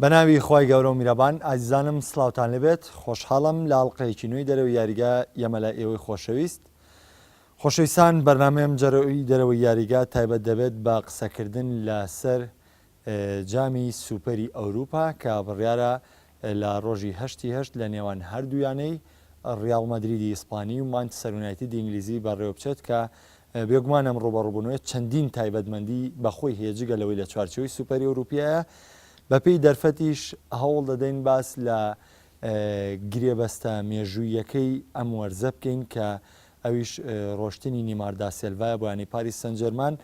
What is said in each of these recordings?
بەناوی خی گەورە و میرەبان ئازیزانم سلااوان لەبێت خۆشحاڵم لە ئاڵلقەیەکی نوێی دەرەوە یاریگە ئێمە لە ئێوەی خۆشەویست خۆشەویستان بەرنمەیەم جەرەوەی دەرەوەی یاریگا تایبەت دەبێت بە قسەکردن لەسەر جامی سوپەری ئەوروپا کە بڕیارە لە ڕۆژی هەشت لە نێوان هەردوویانەی ڕیاڵ مەدریدی ئیسپانی و مانچستەر یونایتد ئینگلیزی بەڕێوە بچێت کە بێگومانم ڕوبەڕووبوونەوەی چەندین تایبەتمەندی بەخۆی هێجگە لەوەی لە چوارچەوەی سوپەری ئەوروپیایە بەپێی دەرفەتیش هەوڵ دەدەین باس لە گرێبەستە مێژوویەکەی ئەم وەرزە بکەین کە ئەویش ڕۆشتنی نیماردا سێلڤایە بۆیانی پاریس سەن ژەرمان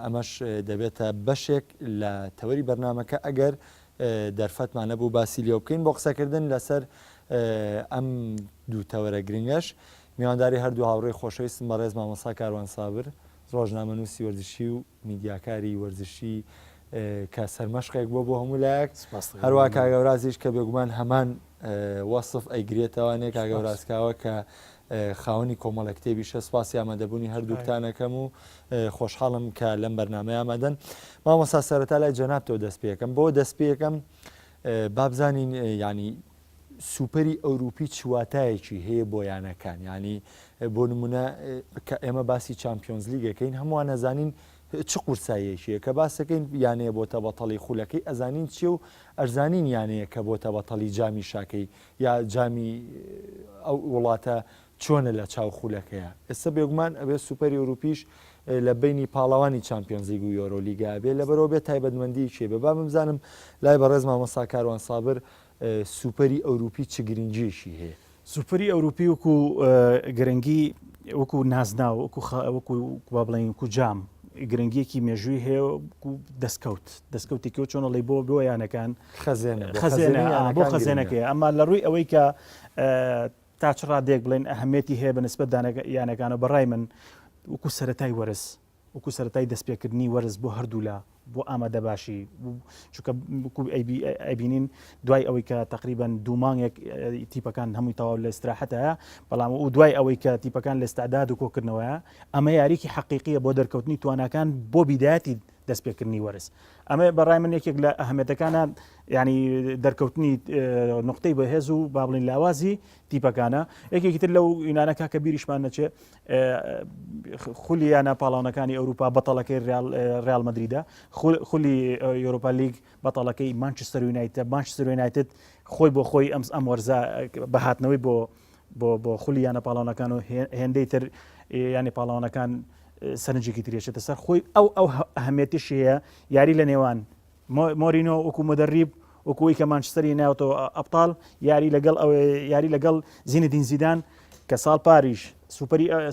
ئەمەش دەبێتە بەشێک لە تەوەری بەرنمەکە ئەگەر دەرفەتمانە بوو باسی لێو بکەین بۆ قسەکردن لەسەر ئەم دوو تەوەرە گرنگەش میوانداری هەردوو هاوڕێی خۆشەویستم بەڕێز مامۆستا کاروان سابر ڕۆژنامەنووسی وەرزشی و میدیاکاری وەرزشی کە سەرمەشقێک بۆ هەموو لایەک هەروە کاگەورازیش کە بێگومان هەمان وەصف ئەیگرێتەوانێ کاگەوراسکاوە کە خاوەنی کۆمەڵە کتێبیشە سپاسی ئامادەبوونی هەردووکتانەکەم و خۆشحاڵم کە لەم بەرنامەیە ئامادەن مامۆستا سەرەتا لای جەنابتەوە دەست پێەکەم بۆ دەست پێەکەم بابزانین ینی سوپەری ئەوروپی چواتایەکی هەیە بۆ یانەکان ینی بۆ نمونە کە ئێمە باسی چامپیۆنز لیگەکەین هەمووان نەزانین چ قورسایەکیە کە باسەکەین یانەیە بۆتە بەتەڵی خولەکەی ئەزانین چی و ئەرزانین یانەیە کە بۆتە بەتەڵی جامی شاکەی یا جامی ئەو وڵاتە چۆنە لە چاو خولەکەیە ئێستا بێگومان ئەبێ سوپەری ئەوروپیش لە بینی پاڵەوانی چامپیۆنز لیگ و یۆرۆلیگا بێ لەبەرەوە بێت تایبەتمەندی چێ بە با بزانم لای بەڕێز مامۆستا کاروان سابر سوپەری ئەوروپی چ گرنگیشی هەیە سوپەری ئەوروپی وەکو گرنگی وەکو نازناو وەکو با بڵێن وەکو جام گرنگیەکی مێژووی هەیە دەستکەوتێکی چۆن لەی بۆ یانەکان بۆ خەزێنەکەی ئەمما لە ڕووی ئەوەی کە تا چ ڕادێک بڵێن ئەهەمێتی هەیە بە نسبەت یانەکانە بەڕای من وەکو سەرەتای وەرز وەکو سەرەتای دەستپێکردنی وەرز بۆ هەردوو لە بۆ ئامادە باشی چونکە ئەبینین دوای ئەوەی کە تقریبان دوو مانگێک تیپەکان هەمووی تەواو لە استراحەتەیە بەڵام و دوای ئەوەی کە تیپەکان لە ئستعداد و کۆکردنەوەیە ئەمە یاریکی حەقیقیە بۆ دەرکەوتنی تواناکان بۆ بیدایەتی دەستپێکردنی وەرز ئەمە بەڕای من یەکێک لە ئەهەمێتەکانە ینی دەرکەوتنی نقطەی بەهێز و با بڵین لاوازی تیپەکانە یەکێکی تر لەو یونانەکە کە بیریشمان نەچێت خولی یانە پاڵاونەکانی ئەوروپا بەتەڵەکەی ڕیال مەدریدە خولی یۆروپا لیگ بەتەڵەکەی مانچستەر یونایتد خۆی بۆ خۆی ئەم وەرزە بەهاتنەوەی بۆ خولی یانە پاڵاونەکان و هێندەی تر ینی پاڵاونەکان سەرنجێکی ترێشێتە سەر خۆی ئەو ئەهەمێتیش هەیە یاری لە نێوان مۆرینۆ وەکو مدەریب وەکوی کە مانچستەری ناوتەوە ئەبطال یاری لەگەڵ زینەدین زیدان کە ساڵ پاریش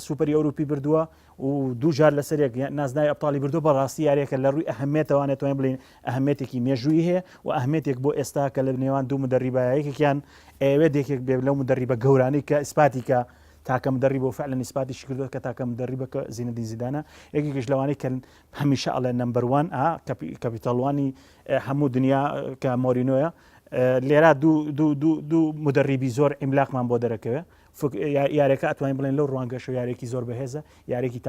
سوپەری ئەوروپی بردووە و دوو جار لەسەرێک نازنای ئەبطالی بردو بەڕاستی یاریەکە لە ڕووی ئەهەمێتەوانێت توانین بڵین ئەهەمێتێکی مێژووی هەیە و ئەهەمێتێک بۆ ئێستا کە لە نێوان دوو مدەریبایە یەکێکیان ئەوێ دێکێک بێ لەو مدەریبە گەورانەی کە ئیسپاتی کە تاکە مدەریب و فعلا ئیسپاتیش کردووە کە تاکە مدەریبەکە زینەدین زیدانە یەکێکش لەوانەی کە هەمیشە ئەڵێ نمبەر 1 کەپیتاڵوانی هەموو دنیا کە مۆرینۆیە لێرا دوو مدەریبی زۆر ئیملاقمان بۆ دەرەکەوێ یارێکە ئەتوانین بڵێن لەو ڕوانگەشە یارێکی زۆر بەهێزە یارێکی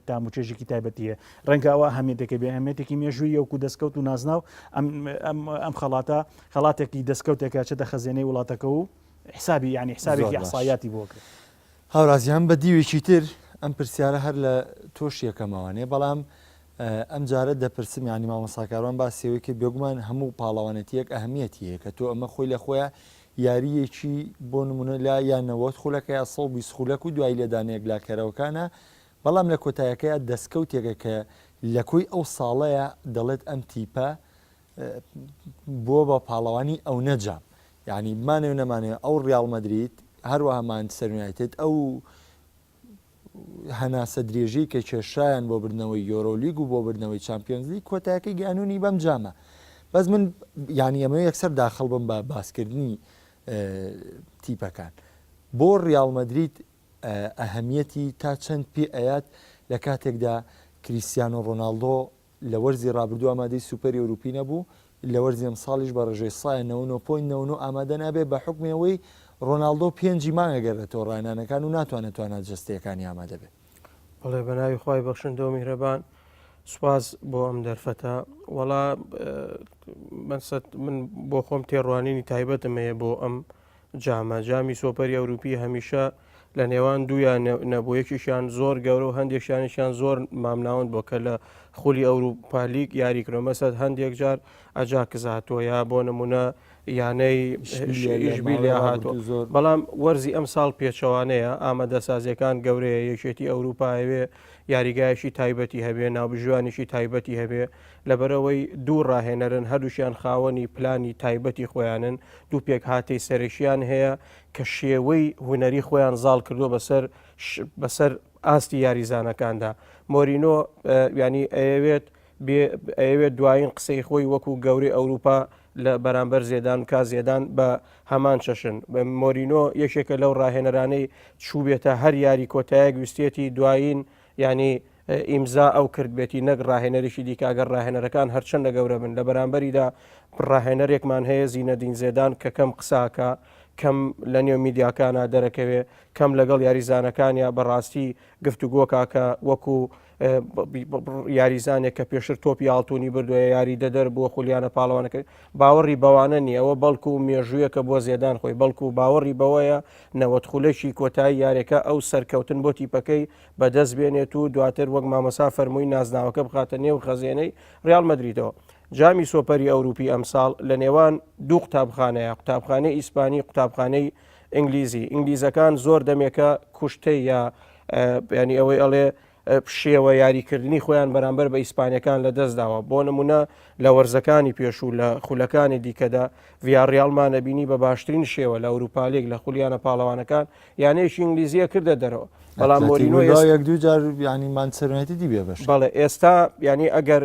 تاموچێژێکی تایبەتیە ڕەنگە ئەوە هەمێتێکە بێ هەمێتێکی مێژووی وەکو دەستکەوت و نازناو ئەم خەڵاتێکی دەستکەوتێکە چێتە خەزێنەی وڵاتەکە و حسابی ینی حسابێکی ئەحسایاتی بۆکرێت هاورازیان بە دیوێکی تر ئەم پرسیارە هەر لە تۆش یەکەمەوانێ بەڵام ئەم جارە دەپرسم ینی مامۆستاکاران باسیەوەی کە بێگومان هەموو پاڵەوانەتیەک ئەهەمیەتی هەیە کە تۆ ئەمە خۆی لە خۆیان یاریەکی بۆ نمونە لا یانەوەت خولەکە یا 120 خولەک و دوای لێدانەیەک لا کەرەوەکانە بەڵام لە کۆتایەکەیە دەستکەوتێکە کە لە کۆی ئەو ساڵەیە دەڵێت ئەم تیپە بۆ بە پاڵەوانی ئەو نەجام یعنی بمانێ و نەمانێ ئەو ڕیاڵ مەدرید هەروەها مانچستەر یونایتد ئەو هەناسە درێژەی کە کێشایان بۆ بردنەوەی یۆرۆلیگ و بۆ بردنەوەی چامپیۆنز لیگ کۆتایەکەی گیانوونی بەم جامە بەس من یعنی ئەمە یەکسەر داخڵ بم بە باسکردنی تیپەکان بۆ ڕیاڵ مەدرید ئەهەمیەتی تا چەند پێ ئەیات لە کاتێکدا کریستیانۆ ڕۆناڵدۆ لە وەرزی ڕابردوو ئامادەی سوپەری ئەوروپی نەبوو لە وەرزی ئەمساڵیش بە ڕێژەی سایە 99.99 ئامادە نابێت بە حکمەوەی ڕۆناڵدۆ پێنجی مانگەگەڕێتەوە ڕاینانەکان و ناتوانێت توانە جستەکانی ئامادە بێت بەڵێ بەناوی خوای بەخشندە و میهرەبان سوپاس بۆ ئەم دەرفەتە وەڵا من بۆ خۆم تێڕوانینی تایبەتم هەیە بۆ ئەم جامی سۆپەری ئەوروپی هەمیشە لە نێوان دوویان نەبوویەکیشیان زۆر گەورە و هەندێکشانیشیان زۆر مامناون بۆ کە لە خولی ئەوروپالیک یاریکرۆ مەسەد هەندێک جار ئەجاکز هاتووە یا بۆ نمونە یانەی ئیشبیلیا هاتووە بەڵام وەرزی ئەم ساڵ پێچەوانەیە ئامادەسازیەکان گەورەیە یەکێتی ئەوروپاوێ یاریگایشی تایبەتی هەبێ ناوبژوانیشی تایبەتی هەبێ لەبەرەوەی دوو ڕاهێنەرن هەردووشیان خاوەنی پلانی تایبەتی خۆیانن دوو پێک هاتی سەرشیان هەیە کە شێوەی هوەری خۆیان زاڵ کردو بەسەر ئاستی یاریزانەکاندا مۆرینۆ ینی ئەوێت دوایین قسەی خۆی وەکو گەوری ئەوروپا لە بەرامبەر زێدان کا زێدان بە هەمان چەشن مۆرینۆ یەکێکە لەو ڕاهێنەرانەی چوبێتە هەر یاری کۆتایە گوستێتی دوایین ینی ئیمزا ئەو کرد بێتی نەک ڕاهێنەریشی دیکاگەر ڕاهێنەرەکان هەرچەندە گەورە بن لە بەرامبەریدا ڕاهێنەرێکمان هەیە زینەدین زێدان کە کەم قساکە کەم لە نێو میدیاکانە دەرەکەوێ کەم لەگەڵ یاریزانەکانیا بەڕاستی گفتوگۆکاکە وەکو یاریزانێک کە پێشتر تۆپی ئاڵتونی بردووە یاری دەدەر بووە خولیانە پاڵەوانەکە باوەڕی بەوانە نیە ئەوە بەڵکو و مێژوویەکە بۆ زێدان خۆی بەڵکو و باوەڕی بەوەیە نەوەت خولەشی کۆتایی یارێکە ئەو سەرکەوتن بۆ تیپەکەی بەدەست بێنێت و دواتر وەک مامەسا فەرمووی نازناوەکە بخاتە نێو خەزیێنەی ڕیال مەدریدەوە جامی سۆپەری ئەوروپی ئەمساڵ لە نێوان دوو قوتابخانەیە قوتابخانەی ئیسپانی قوتابخانەی ئینگلیزەکان زۆر دەمێکە کوشتەی یا ینی ئەوەی ئەڵێ شێوە یاریکردنی خۆیان بەرامبەر بە ئیسپانیەکان لە دەستداوە بۆ نمونە لە وەرزەکانی پێشوو لە خولەکانی دیکەدا ڤیاڕیاڵمانە بینی بە باشترین شێوە لە ئەوروپالێک لە خولیانە پاڵەوانەکان یانەیەشی ئینگلیزیە کردە دەرەوە بەڵام مۆرینۆ یەک دوو جار ینی مانچەرێتی دی بێ بەش بەڵێ ئێستا ینی ئەگەر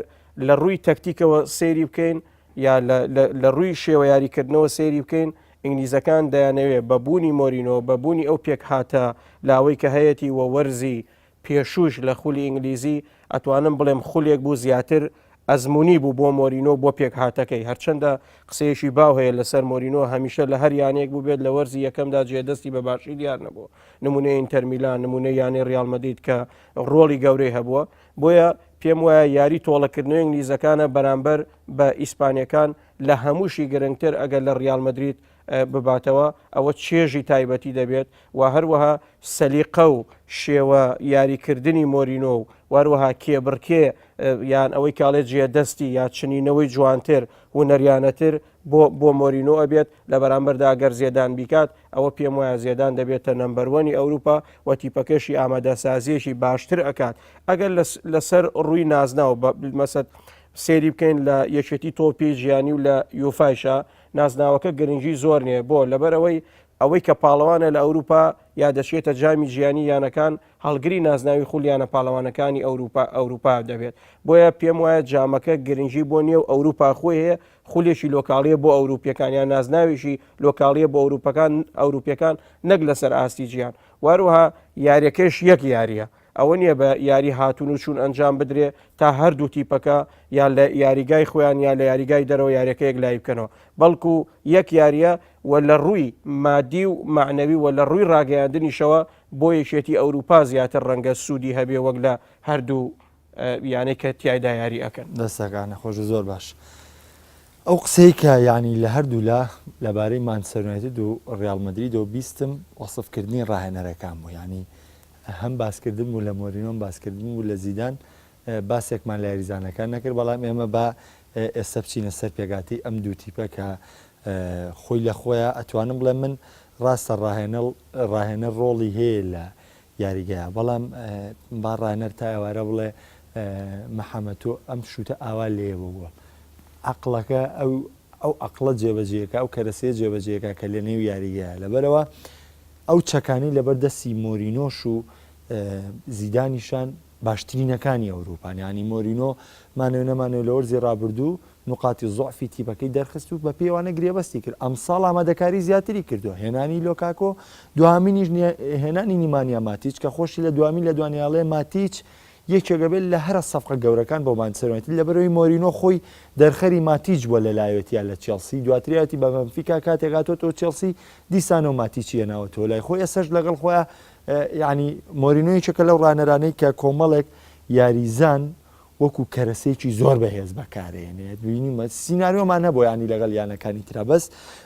لە ڕووی تەکتیکەوە سێری بکەین یا لە ڕووی شێوە یاریکردنەوە سێری بکەین ئینگلیزەکان دەیانەوێت بەبوونی مۆرینۆ بەبوونی ئەو پێک هاتە لاوەی کە هەیەی وە وەرزی پێشوش لە خولی ئینگلیزی ئەتوانم بڵێم خولێک بوو زیاتر ئەزمموی بوو بۆ مۆرینۆ بۆ پێک هاتەکەی هەرچەندە قسەیەشی باو هەیە لەسەر مۆرینۆ هەمیشە لە هەر یانێک بوو بێت لە وەرزی یەکەمدا جێدەستی بە باشی دیار نەبووە نمونەی ئینتەرمیلان نمونەی یانەی ڕیال مەدرید کە ڕۆڵی گەورەی هەبووە بۆیە پێم وایە یاری تۆڵەکردنەوەی ئینگلیزەکانە بەرامبەر بە ئیسپانیەکان لە هەمووشی گرنگتر ئەگەر لە ڕیال مەدرید بباتەوە ئەوە چێژی تایبەتی دەبێت و هەروەها سەلیقە و شێوە یاریکردنی مۆرینۆ و وەروەها کێبڕکێ یان ئەوەی کاڵێت جێدەستی یا چنینەوەی جوانتر و نەریانەتر بۆ مۆرینۆ ئەبێت لە بەرامبەردا گەر زێدان بیکات ئەوە پێم وایە زێدان دەبێتە نەمبەروەنی ئەوروپا و تیپەکەشی ئامادەسازیەشی باشتر ئەکات ئەگەر لەسەر ڕووی نازناو مەسەد سێری بکەین لە یەکێتی تۆپی ژیانی و لە یوفایشە نازناوەکە گرنگی زۆر نییە بۆ ئەوەی کە پاڵەوانە لە ئەوروپا یا دەچێتە جامی ژیانی یانەکان هەڵگری نازناوی خولیانە پاڵەوانەکانی ئەوروپا دەبێت بۆیە پێم وایە جامەکە گرنگی بۆ نییە و ئەوروپا خۆی هەیە خولێکی لۆکاڵیە بۆ ئەوروپیەکان یان نازناویشی لۆکاڵیە بۆ ئەوروپیەکان نەک لەسەر ئاستی گیان واروها یاریەکەش یەک یاریە ئەوە نییە بە یاری هاتون و چوون ئەنجام بدرێ تا هەردوو تیپەکە یان لە یاریگای خۆیان یا لە یاریگای دەرەوە یاریەکەیەک لای بکەنەوە بەڵکو یەک یاریە و لە ڕووی مادی و معنەوی و لە ڕووی ڕاگەیاندنیشەوە بۆ یەکێتی ئەوروپا زیاتر ڕەنگە سوودی هەبێ وەک لە هەردوو یانەی کە تیایدا یاری ئەکەن دەستەکانە خۆش زۆر باش ئەو قسەی کە ینی لە هەردوو لەبارەی مانچەرێتی و ڕیال مەدرید و بیستم وەسفکردنی ڕاهێنەرەکان بوو ینی هەم باسکردن بوو لە مۆرینۆ باسکردن بوو لە زیدان باسێکمان لە یاریزانەکان نەکرد بەڵام ئێمە بە ئێستا بچینە سەر پێگاتی ئەم دوو تیپە کە خۆی لە خۆیان ئەتوانم بڵێ من ڕاستە ڕاهێنەر ڕۆڵی هەیە لە یاریگەیە بەڵام با ڕاهێنەر تا ئێوارە بڵێ مەحەمەد ئەم شوتە ئاوا لێ بووە عەقڵەکە ئەو عەقڵە جێبەجێەکە ئەو کەرەسەیە جێبەجێەکە کە لە نێو یاریگەیە لەبەرەوە ئەو چەکانی لەبەر دەستی مۆرینۆش و زیدانیشان باشترینەکانی ئەوروپان ینی مۆرینۆ مانەوە لە وەرزی ڕابردوو نقاتی زۆعفی تیپەکەی دەرخست و بە پێوانە گرێبەستی کرد ئەم ساڵ ئامادەکاری زیاتری کردووە هێنانی لۆکاکۆ دوامینیش هێنانی نیمانیا ماتیچ کە خۆشی لە دوامی لە دوانیاڵێ ماتیچ یەکێگەبێت لە هەرە سەفقە گەورەکان بۆ مانچەرێتی لەبەرەوەی مۆرینۆ خۆی دەرخەری ماتیچ بووە لە لایەتیا لە چێلسی دواتریاتی بە بەنفیکا کاتێکاتۆ چێلسی دیسانەوە ماتیچیە ناوەتەوە لای خۆی ئەسەش لەگەڵ خۆیان ینی مۆرینۆیچەکە لەو ڕانەرانەی کە کۆمەڵێک یاریزان وەکو کەرەسێکی زۆر بەهێز بەکارێنێت بینی سینناریۆمان نەبوو ینی لەگەڵ یانەکانی ترا بەس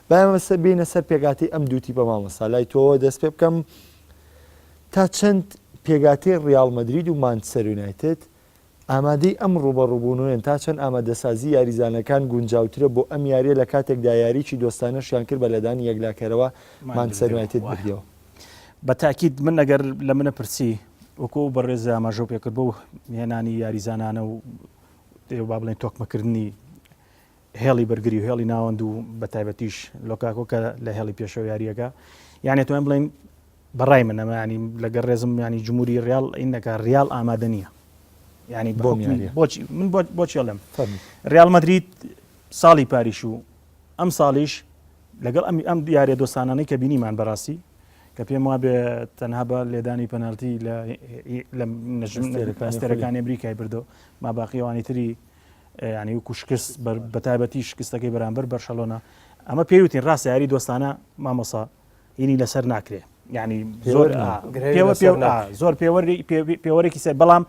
بامەسە بینە سەر پێگاتی ئەم دووتی بە مامەسا لای تۆ دەست پێ بکەم تا چەند پێگاتی ڕیال مەدرید و مانچستەر یونایتد ئامادەی ئەم ڕوبەڕووبوونێن تا چەند ئامادەسازی یاریزانەکان گونجاوترە بۆ ئەم یاریە لە کاتێکدا یاریی دۆستانەشیان کرد بە لەدانی یەکلاکەرەوە مانچستەر یونایتد بردیەوە بە تاکید من ئەگەر لە منە پرسی وەکو بەڕێز ئاماژە پێکرد بۆ هێنانی یاریزانانە و با بڵێن تۆکمەکردنی هێڵی بەرگری و هێڵی ناوەند و بە تایبەتیش لۆکاکۆکە لە هێڵی پێشەوە یاریەکە یانێت توان بڵێن بەڕای من ئەمە ینی لەگەر ڕێزم ینی جمهوری ڕیال ئینەکە ڕیال ئامادە نییە ینی بۆچی من بۆچی ئەڵێم ڕیال مەدرید ساڵی پاریش و ئەم ساڵیش لەگەڵ ئەم دیارە دۆستانانەی کە بینیمان بەڕاستی کە پێم وا بێ تەنها بە لێدانی پەنالتی لە ئەستێرەکانی ئەمریکای بردو ما باقیەوانی تری ینی وکو شکست بە تایبەتی شکستەکەی بەرامبەر بەرشەلۆنا ئەمە پێوتین ڕاستە یاری دۆستانە مامۆسا هینی لەسەر ناکرێ ینی زۆر پێوەرێکی سێ بەڵام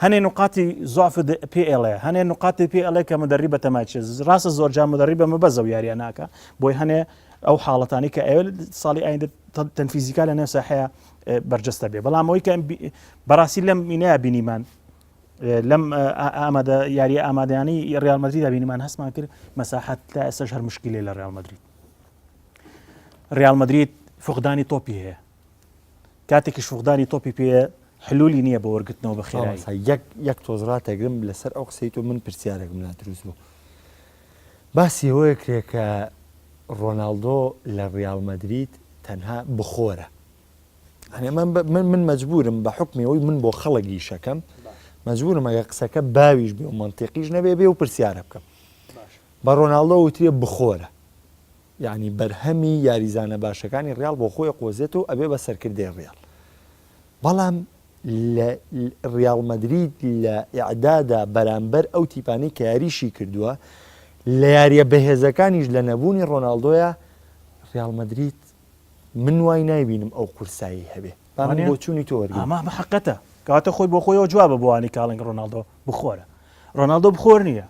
هەنێ نقاتی زۆفت پێڵێ هەنێ نقاتی پێڵێ کە مدەری بە تەماچ ڕاستە زۆر جا مدەری بە مەبەزە و یاریە ناکە بۆی هەنێ ئەو حاڵەتانی کە ئێوە ساڵی ئایندە تەنفیزیکا لە نێو ساحەیە بەرجەستە بێ بەڵام ئەوەی کە بەڕاستی لەم مینەیە بینیمان لەم ئامادە یاریە ئامادەیانی ڕیال مەدریدا بینیمان هەستمان کرد مەساحەت تا ئێستاش هەر مشکلێ لە ڕیال مەدرید ڕیال مەدرید فقدانی تۆپی هەیە کاتێکیش فقدانی تۆپی پێ حلولی نییە بە وەرگرتنەوە بە خێرایی یەک تۆزڕاتێگرم لەسەر ئەو قسەی تۆ من پرسیارێکم لا دروست بوو باسی ئەوەیە کرێ کە ڕۆناڵدۆ لە ڕیال مەدرید تەنها بخۆرە من مەجبورم بە حکمیەوەی من بۆ خەڵکی شەکەم مەجبورم ئەگە قسەکە باویش بێ و منتیقیش نەبێ بێ و پرسیارە بکەم بە ڕۆناڵدۆ وتریە بخۆرە یعنی بەرهەمی یاریزانە باشەکانی ڕیال بۆ خۆی قۆزێت و ئەبێ بە سەرکردی ڕیال بەڵام ڕیال مەدرید لە ئیعدادا بەرامبەر ئەو تیپانی کە یاریشی کردووە لە یاریە بەهێزەکانیش لە نەبوونی ڕۆناڵدۆیە ڕیال مەدرید من وای نایبینم ئەو قورسایی هەبێ بۆ چوونی تۆ وەرگرت ئەمە بەحەقەتە کەواتە خۆی بۆ خۆیەوە جوابە بۆوانی کاڵنگ ڕۆناڵدۆ بخۆرە ڕۆناڵدۆ بخۆر نییە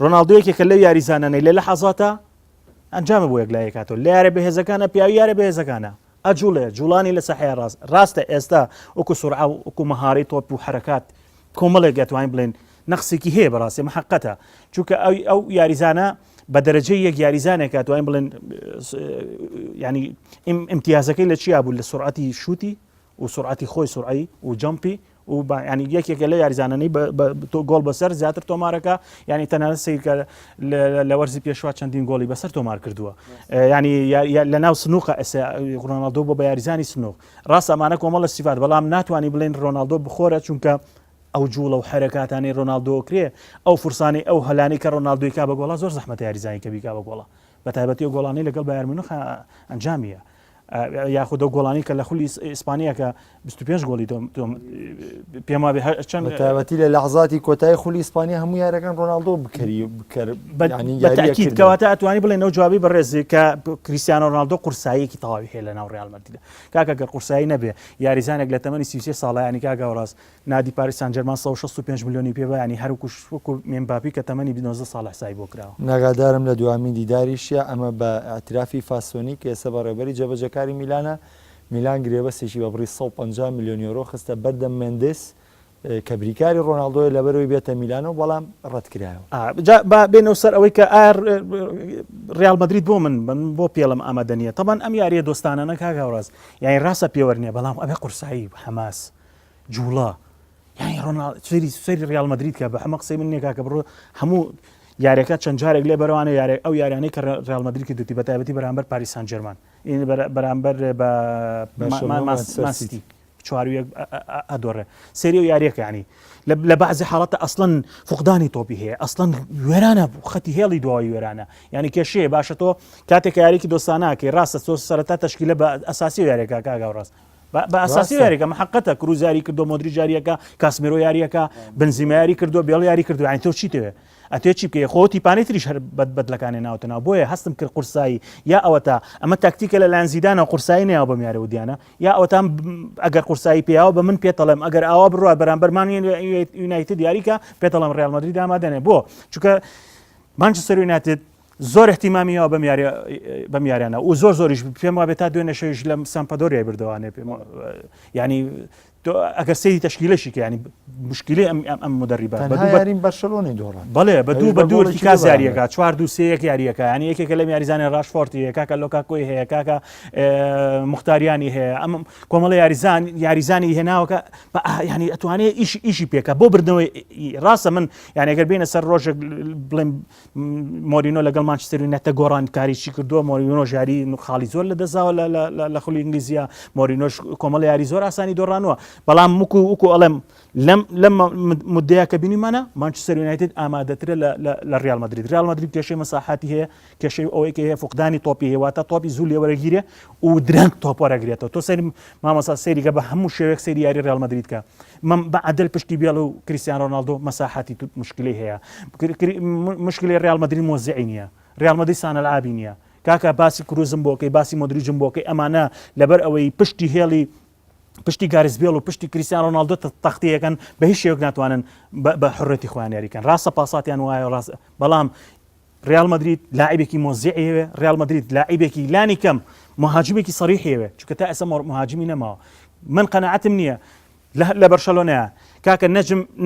ڕۆناڵدۆ یەکێکە لەو یاریزانانەی لە حەزاتە ئەنجامە بۆ یەکلای کاتۆ لە یارە بەهێزەکانە پیاوی یارە بەهێزەکانە ئەجوڵێ جوڵانی لە سەحەیە ڕاستە ئێستا وەکو سورعە وەکو مەهارەی تۆپ و حرەکات کۆمەڵێک دەتوانین بڵێن نەخسێکی هەیە بەڕاستی محەقەتە چونکە ئەو یاریزانە بە دەرەجەی یەک یاریزانێک توانین بڵێن ینی امتیازەکەی لە چیا بوو لە سرعەتی شوتی و سرعەتی خۆی سرعی و جەمپی و ینی یەکێکە لە یاریزانانەی گۆڵ بەسەر زیاتر تۆمارەکە ینی تەنانەت سیرکە لە وەرزی پێشوا چەندین گۆڵی بەسەر تۆمار کردووە ینی لە ناو سنووقە ڕۆناڵدۆ بۆ بە یاریزانی سنووق ڕاست ئەمانە کۆمەڵە سیفات بەڵام ناتوانانی بڵێن ڕۆناڵدۆ بخۆرە چونکە ئەو جوڵە و حرەکاتانی ڕۆناڵدۆ کرێ ئەو فرسانی ئەو هەلانی کە ڕۆناڵدۆی کا بە گۆڵا زۆر زەحمەتە یاریزانی کە بیکا بە گۆڵە بە تایبەتی و گۆڵانی لەگەڵ بایەر مونیخ ئەنجامیە یاخود ئەو گۆڵانی کە لە خولی ئیسپانیا کە 25 گۆڵی پێم وابێ چەند تایبەتی لە لەحظاتی کۆتایی خولی ئیسپانیا هەموو یارەکان ڕۆناڵدۆ بکەری بەتاکید کەواتە ئەتوانی بڵێن ئەو جوابی بەڕێزی کە کریستیانۆ ڕۆناڵدۆ قورساییەکی تەواوی هەیە لە ناو ڕیال مەدریدە کاکە گەر قورسایی نەبێ یاریزانێک لە تەمەنی 33 ساڵە ینی کاکە وەڕاست نادی پاریس سان ژەرمان 165 میلیۆنی پێ بە ینی هەروکو وەکو مێمباپی کە تەمەنی 19 ساڵ حسابی بۆ کراوە ناگادارم لە دوامین دیداریشە ئەمە بە ئاعترافی فاسۆنی کە ئێستا بەڕێبەری جێبەجەکاری میلان گرێبەستێکی بە بڕی 150 میلیۆن یۆرۆ خستە بەردەم مندس کە بریکاری ڕۆناڵدۆی لەبەرەوەی بێتە میلانەوە بەڵام ڕەتکرایەوە بێنەوە سەر ئەوەی کە ڕیال مەدرید بۆ من بۆ پێڵم ئامادە نییە تەمان ئەم یاریە دۆستانانە کاگاوڕاست یانی ڕاستە پێوە نیە بەڵام ئەبێ قورسایی حەماس جوڵە یانی سەری ڕیال مەدرید کە بە هەمە قسەی من نییە کە بڕۆ هەموو یاریەکە چەند جارێک لێ بەرەوانە یارێک ئەو یاریانەی کە ڕیال مەدرید کردوتی بە تایبەتی بەرامبەر پاریس سان ژەرمان بەرامبەر بە ماسیتی چوارویەک ئەدۆڕێ سێری و یاریەکە ینی لە بەعزی حاڵەتە ئەسڵەن فقدانی تۆپی هەیە ئەسڵەن وێرانە خەتی هێڵی دواوی وێرانە ینی کێشەیە باشە تۆ کاتێک یاریکی دۆستاناکەی ڕاستە تۆ سەرەتا تەشکیلە بە ئەساسی و یاریەکە کاگاوڕاست بە ئاساسی یاریەکە محقەتە کروز یاری کردو مۆدری جاریەکە کاسمێرۆ یاریەکە بنزیما یاری کردو بێڵ یاری کردو یانی تۆ چیتەوێ ئەتێ چی بکە خۆتی پانەی تریش هەر بەدلەکانی ناوتەنەوە بۆیە هەستم کرد قورسایی یا ئەوە تا ئەمە تاکتیکە لە لایەن زیدانە قورسایی نەیەوە بەم یارە ودیانە یا ئەوەتان ئەگەر قورسایی پێیاوە بە من پێتەڵێم ئەگەر ئاوا بڕات بەرامبەرمان یونایتد یاریکە پێتەڵم ڕێال مەدرید ئامادەنێ بۆ چونکە مانچستەر یونایتد زۆر احتیمامیەوە بەم یاریانە و زۆریش پێم وابێت تا دوێنێ شەویش لە سامپەدۆریای بردەوانێ پێم ینی ئەگەر سەیری تەشکیلەشی ینی مشکلی ئەم مدەریبە یارین بەرشەلۆنی دۆڕان بەڵێ بە دوو ارتیکاز یاریەکە 4-2-3 یاریەکە ینی یەکێکە لەم یاریزانانی ڕاشفۆرتی هەیە کاکە لۆکاکۆی هەیە کاکە مختاریانی هەیە ئەم کۆمەڵی یاریزانی هێناوەکە ینی ئەتوانێت ئیشی پێکە بۆ بردنەوەی ڕاستە من یانی ئەگەر بینە سەر ڕۆژێک بڵێم مۆرینۆ لەگەڵ مانچستەر یونایتد گۆڕان کاریشی کردووە مۆرینۆ ژاری خاڵی زۆر لە دەزاوە لە خولی ئینگلیزیە مۆرینۆش کۆمەڵی یاری زۆر ئاسانی دۆڕانەوە بەڵام وەکو ئەڵێم لەم مدەیە کە بینیمانە مانچستەر یونایتد ئامادەترە لە ڕیال مەدرید ڕیال مەدرید کێشەی مەساحاتی هەیە کێشەی ئەوەی کە هەیە فقدانی تۆپی هەیە واتە تۆپی زوو لێوەرەگیرێ و درەنگ تۆپ وەرەگرێتەوە تۆ سەری مامۆستا سەیریکە بە هەموو شێوەیەک سەیری یاری ڕیال مەدرید کە من بە عەدەل پشتی بێڵ و کریستیانۆ رۆناڵدۆ مەساحاتی مشکلی هەیە مشکلی ڕیال مەدرید مۆزعی نییە ڕیال مەدرید سانەلعابی نییە کاکە باسی کروزم بۆکەی باسی مۆدریجم بۆکەی ئەمانە لەبەر ئەوەی پشتی هێڵی پشتی گارزبێڵ و پشتی کریستیانۆ رۆناڵدۆ تەختەیەکەن بە هیچ شێوەیەک ناتوانن بە حڕەتی خۆیان یاریکەن ڕاستە پاساتیان وایە ڕاست بەڵام ڕیال مەدرید لاعیبێکی مۆزعی هەیە ڕیال مەدرید لاعیبێکی لانی کەم مهاجمێکی سەریحی هەیە چونکە تا ئێستا مهاجمی نەماوە من قەناعەتم نییە لە بەرشەلۆنەیە کاکە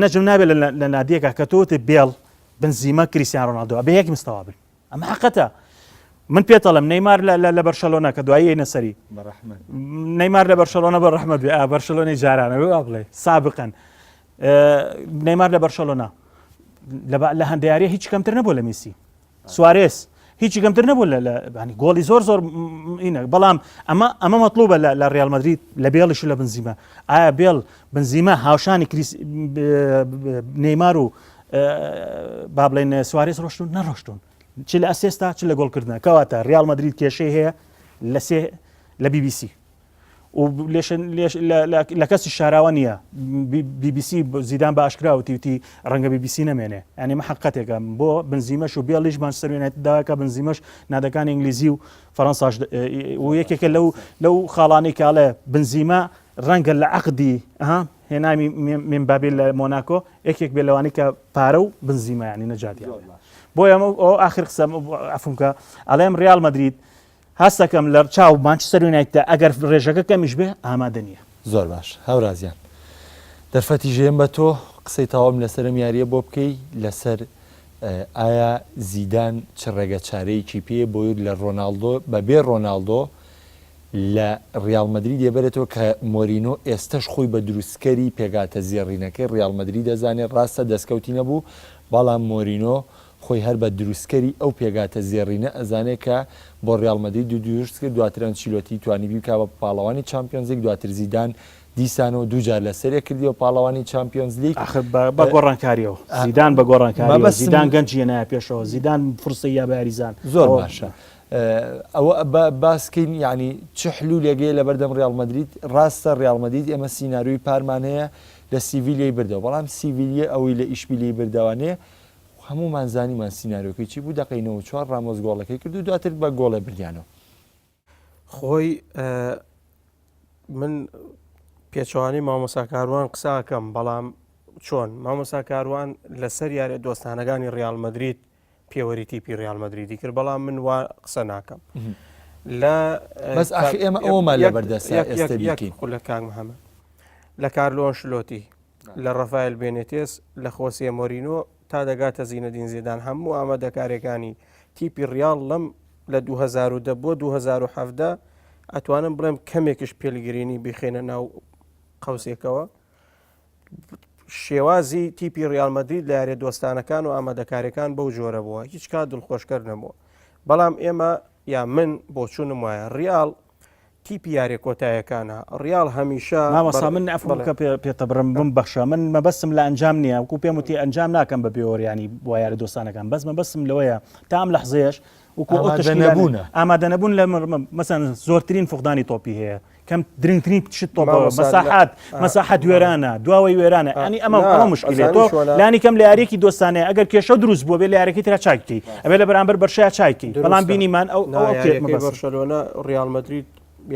نەجم نابێت لە نادیەکە کە تۆتە بێڵ بنزیما کریستیانۆ رۆناڵدۆ ئەبێ یەکی مستەوا بن ئەمە حەقەتە من پێتەڵم نەیمار لە بەرشەلۆنە کە دوایی نەسەری نەیمار لە بەرشەلۆنە بە ڕەحمەت بێ بەرشەلۆنەی جارانە بڵێ سابقەن نەیمار لە بەرشەلۆنە لە هەندێک هیچ کەمتر نەبوو لە میسی سوارێس هیچی کەمتر نەبوو لە گۆڵی زۆر ئینە بەڵام ئەمە مەطلوبە لە ڕیال مەدرید لە بێڵیش لە بنزیما ئایا بێڵ بنزیما هاوشانی نەیمار و با بڵێن سوارێس ڕۆشتون نەڕۆشتون چ لە ئەسێستا چ لە گۆڵکردنە کەواتە ڕیال مەدرید کێشەی هەیە لە BBC و لە کەسی شاراوە نییە BBC زیدان بە ئاشکراوتی وتی ڕەنگە BBC نەمێنێ ینی محقەتێکە بۆ بنزیمەش و بێڵیش مانچستەر یونایتد داواکە بنزیمەش نادەکانی ئینگلیزی و فەڕەنساش و یەکێکە لەو خاڵانەی کاڵێ بنزیما ڕەنگە لە عەقدی هێنامی مێمبابێ لە مۆناکۆ یەکێک بێ لەوانی کە پارە و بنزیما ینی نەجاتیان بۆیە ئەو ئاخر قسەم ئەفونکە ئەڵێم ڕیال مەدرید هەستەکەم لە چاو مانچستەر یونایتد ئەگەر ڕێژەکە کەمیش بێ ئامادە نییە زۆر باش هەورازیان دەرفەتی ژێم بە تۆ قسەی تاوام لەسەرم یاریە بۆ بکەی لەسەر ئایا زیدان چ ڕێگە چارەیەکی پێ بۆی لە ڕۆناڵدۆ بەبێ ڕۆناڵدۆ لە ڕیال مەدرید دێبێتەوە کە مۆرینۆ ئێستش خۆی بە دروستکەری پێگاتە زیێڕینەکەی ڕیال مەدرید دەزانێت ڕاستە دەستکەوتی نەبوو بەڵام مۆرینۆ خۆی هەر بە دروستکەری ئەو پێگاتە زیێڕینە ئەزانێت کە بۆ ڕیال مەدرید دروست کرد دواتر ئەنچیلۆتی توانی بیکا بە پاڵەوانی چامپیۆنز لیگ دواتر زیدان دیسانەوە دووجار لەسەرێ کردیەوە پاڵەوانی چامپیۆنز لیگ بە گۆڕانکاریەوە زیدان بە گۆڕانکاریەوە زیدان گەنجیە نایە پێشەوە زیدان فرسەی یا بە یاریزان زۆر باشە ئەوە باسکەین ینی چ حلولێگەیە لە بەردەم ڕیال مەدرید ڕاستە ڕیال مەدرید ئێمە سیناریۆی پارمان هەیە لە سیڤیلیای بردەوە بەڵام سیڤیلیە ئەوەی لە ئیشبیلی بردەوانەیە هەمومان زانیمان سیناریۆکەی چی بوو دقەینەوە چوار ڕامۆز گۆڵەکەی کرد و دواتر بە گۆڵە بردیانەوە خۆی من پێچوانی مامۆستا کاروان قساکەم بەڵام چۆن مامۆستا کاروان لەسەر یارێ دۆستانەکانی ڕیال مەدرید پێوەری تیپی ڕیال مەدریدی کرد بەڵام من وا قسە ناکەم بەس ئێمە ئەومان لە بەردەستا ئێستا بیکەین لە کاک محەممەد لە کارلۆ ئەنشلۆتی لە ڕەفایل بێنێتێس لە خۆسیە مۆرینۆ تا دەگاتە زینەدین زیدان هەموو ئامادەکاریەکانی تیپی ڕیال لەم لە 2010 بۆ 2017 ئەتوانم بڵێم کەمێکش پێلگرینی بخێنە ناو قەوسێکەوە شێوازی تیپی ڕیال مەدرید لە یارێ دۆستانەکان و ئامادەکاریەکان بەو جۆرە بووە هیچ کات دڵخۆشکەر نەبووە بەڵام ئێمە یا من بۆ چوونم وایە ڕیال تیپی یارێ کۆتایەکانە ڕیال هەمیشە مامۆستا من ئەفڵکە پێتە بڕم ببەخشە من مەبەستم لە ئەنجام نییە وەکو پێم وتی ئەنجام ناکەم بە پێوەریانی بۆ یارە دۆستانەکان بەس مەبەستم لەوەیە تا ئەم لەحزەیەش ئامادە نەبوون لە مەسەن زۆرترین فقدانی تۆپی هەیە کەم درنگترین پشت تۆپەوە مامۆستا مەساحەت وێرانە دواوەی وێرانە ئەنی ئەمە مشکلێت تۆ ئەزانی لانی کەم لە یاریەکی دۆستانەیە ئەگەر کێشە دروست بووە بێ لە یاریەکەی ترا چاکەی ئەبێ لە بەرامبەر بەرشای چاکەی بەڵام بینیمان ئەو بەرشەلۆنە ڕیال مەدرید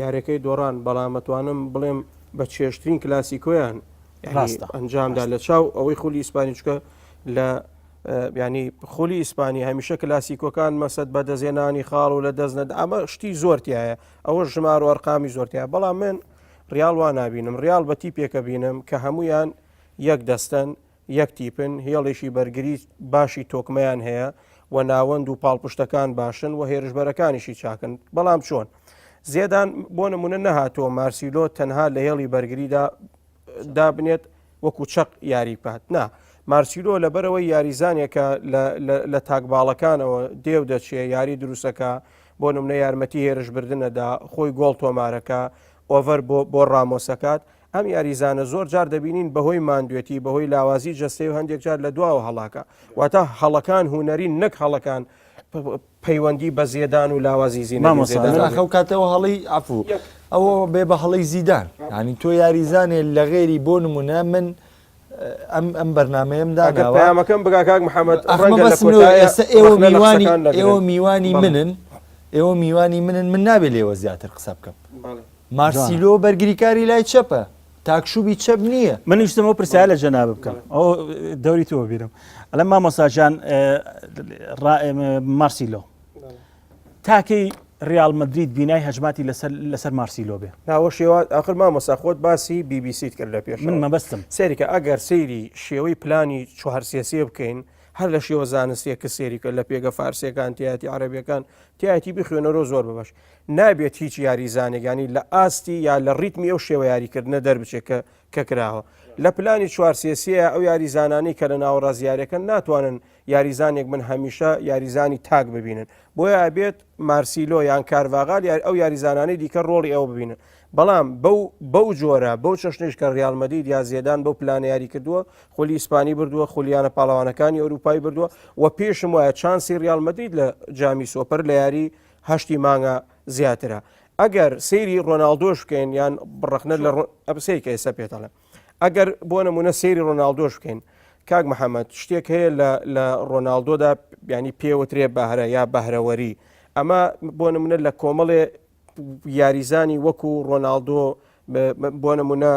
یاریەکەی دۆڕان بەڵام مەتوانم بڵێم بە چێشترین کلاسیکۆیان ئەنجامدا لە چاو ئەوەی خولی ئیسپانی چکە لە ینی خولی ئیسپانی هەمیشە کلاسیکۆکان مەسەد بە دەزێنانی خاڵ و لە دەستنە ئەمە شتی زۆرتیایە ئەوە ژمار و ئەرقامی زۆرتیە بەڵام من ریال وان نبینم ریال بە تیپێکە بینم کە هەمویان یەک دەستن یەک تیپن هێڵێکی بەرگری باشی تۆکمەیان هەیە و ناوەند و پاڵپشتەکان باشن و هێرشبەرەکانیشی چاکن بەڵام چۆن زێدان بۆ نمونە نەهاتۆ مارسیلۆ تەنها لە هێڵی بەرگریدا دابنێت وەکو چەق یاری بکات نا مارسیلۆ لەبەرەوەی یاریزانێکە لە تاکباڵەکانەوە دێو دەچێ یاری دروستەکە بۆ نمونە یارمەتی هێرشبردنەدا خۆی گۆڵ تۆمارەکە ئۆڤەر بۆ ڕامۆسەکات ئەم یاریزانە زۆر جار دەبینین بەهۆی ماندوێتی بەهۆی لاوازی جەستەی و هەندێک جار لە دواوە هەڵاکە واتە هەڵەکان هوەری نەک هەڵەکان پەیوەندی بە زێدان و لاوازی زیینەخەو کاتەوە هەڵی ئەفو ئەوە بێ بە هەڵی زیدان ینی تۆ یاریزانێ لە غێری بۆ نمونە من ئەم بەرنمەیەمدا پامەکەم بگاکک محەممەد ئێوە میوانی منن ئێوە میوانی منن من نابێت لێوە زیاتر قسە بکەم مارسیلۆ بەرگریکاری لای چەپە تاکشوبی چەپ نییە من ویستمەوە پرسیار لە جەناب بکەم ئەو دەوری تۆ بیرم ئەلە مامۆساجان مارسیلۆ تاکەی ریال مەدرید بینای هەجماتی لەسەر مارسیلۆ بێ ناوە شێوات ئاخر مامۆسا خۆت باسی BBC کرد لە پێش من مەبەستم سێریکە ئەگەر سەیری شێوەی پلانی چوار سیاسیە بکەین هەر لە شێوە زانستیەکە سێریکە لە پێگە فارسیەکان تیاتی عەرەبیەکان تیاتی بخوێنەرۆ زۆر بەبەش نابێت هیچ یاریزانێکانی لە ئاستی یا لە ڕیتمی ئەو شێوە یاریکردنە دەربچێت کە کراوە لە پلانی چوار سیاسیە ئەو یاریزانانی کە لە ناوەڕازیارەکە ناتوانن یاریزانێک من هەمیشە یاریزانی تاک ببینن بۆیە بێت مارسیلۆ یان کارڤاغال ئەو یاریزانانی دیکە ڕۆڵی ئەو ببینن بەڵام بەو جۆرە بەو چەشنش کە ریال مەدرید یا زێدان بەو پلانە یاری کردووە خولی ئیسپانی بردووە خولیانە پاڵەوانەکانی ئەوروپای بردووە و پێشم وایە چانسی ریال مەدرید لە جامی سۆپەر لە یاری هەشتی مانگە زیاترە ئەگەر سەیری ڕۆناڵدۆش بکەین یان بڕخنە لە ئەبسەیکە ئێستا پێتەڵێ ئەگەر بۆ نمونە سەیری ڕۆناڵدۆش بکەین کاک محەممەد شتێک هەیە لە ڕۆناڵدۆدا ینی پێوەترێ بەهرە یا بەهرەوەری ئەمە بۆ نمونە لە کۆمەڵێ یاریزانی وەکو ڕۆناڵدۆ بۆ نمونە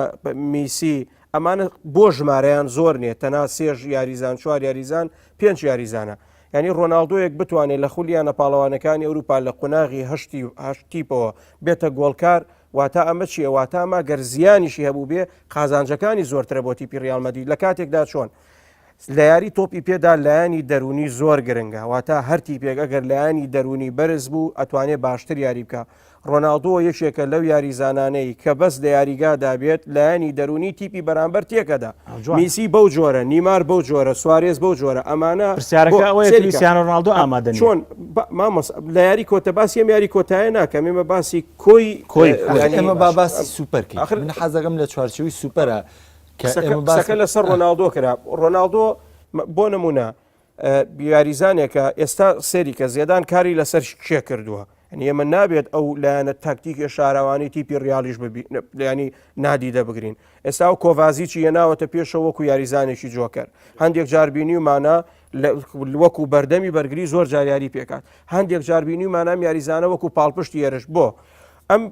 میسی ئەمانە بۆ ژمارەیان زۆر نیە تەنا سێژ یاریزان چوار یاریزان پێنج یاریزانە ینی ڕۆناڵدۆیەک بتوانێت لە خولیانە پاڵەوانەکانی ئەوروپا لە قوناغی هەشتیپەوە بێتە گۆڵکار واتە ئەمە چیە واتە ئەمە گەر زیانیشی هەبوو بێ قازانجەکانی زۆرترە بۆ تیپی ریال مەدرید لە کاتێکدا چۆن لە یاری تۆپی پێدا لایانی دەرونی زۆر گرنگە واتە هەر تیپێک ئەگەر لایانی دەرونی بەرز بوو ئەتوانێت باشتر یاری بکە ڕۆناڵدۆ یەکێکە لەو یاریزانانەی کە بەس لە یاریگادا بێت لایانی دەرونی تیپی بەرامبەر تێکەدا میسی بەو جۆرە نیمار بەو جۆرە سوارێز بەو جۆرە ئەمانە پرسیارەکە ئەوەیە کریستیانۆ ڕۆناڵدۆ ئامادە چۆن لە یاری کۆتە باسی ئەم یاری کۆتایە ناکەم ئێمە باسی کۆی ئەمە باسی سوپەرکەین من حەزەکەم لە چوارچەوەی سوپەرە کە لەسەر ڕۆناڵدۆ کرا ڕۆناڵدۆ بۆ نمونە یاریزانێکە ئێستا سەری کە زێدان کاری لەسەر شێ کردووە ئەمە نابێت ئەو لایەنە تاکتیکی شارەوانی تیپی ڕیالیش ینی نادیدە بگرین ئێستا و کۆڤازیچی هێناوەتە پێشەوە وەکو یاریزانێکی جۆکەر هەندێک جاربینی ومانە وەکو بەردەمی بەرگری زۆر جاریاری پێکات هەندێک جاربینی و مانام یاریزانە وەکو پاڵپشتی ێرش بۆ ئەم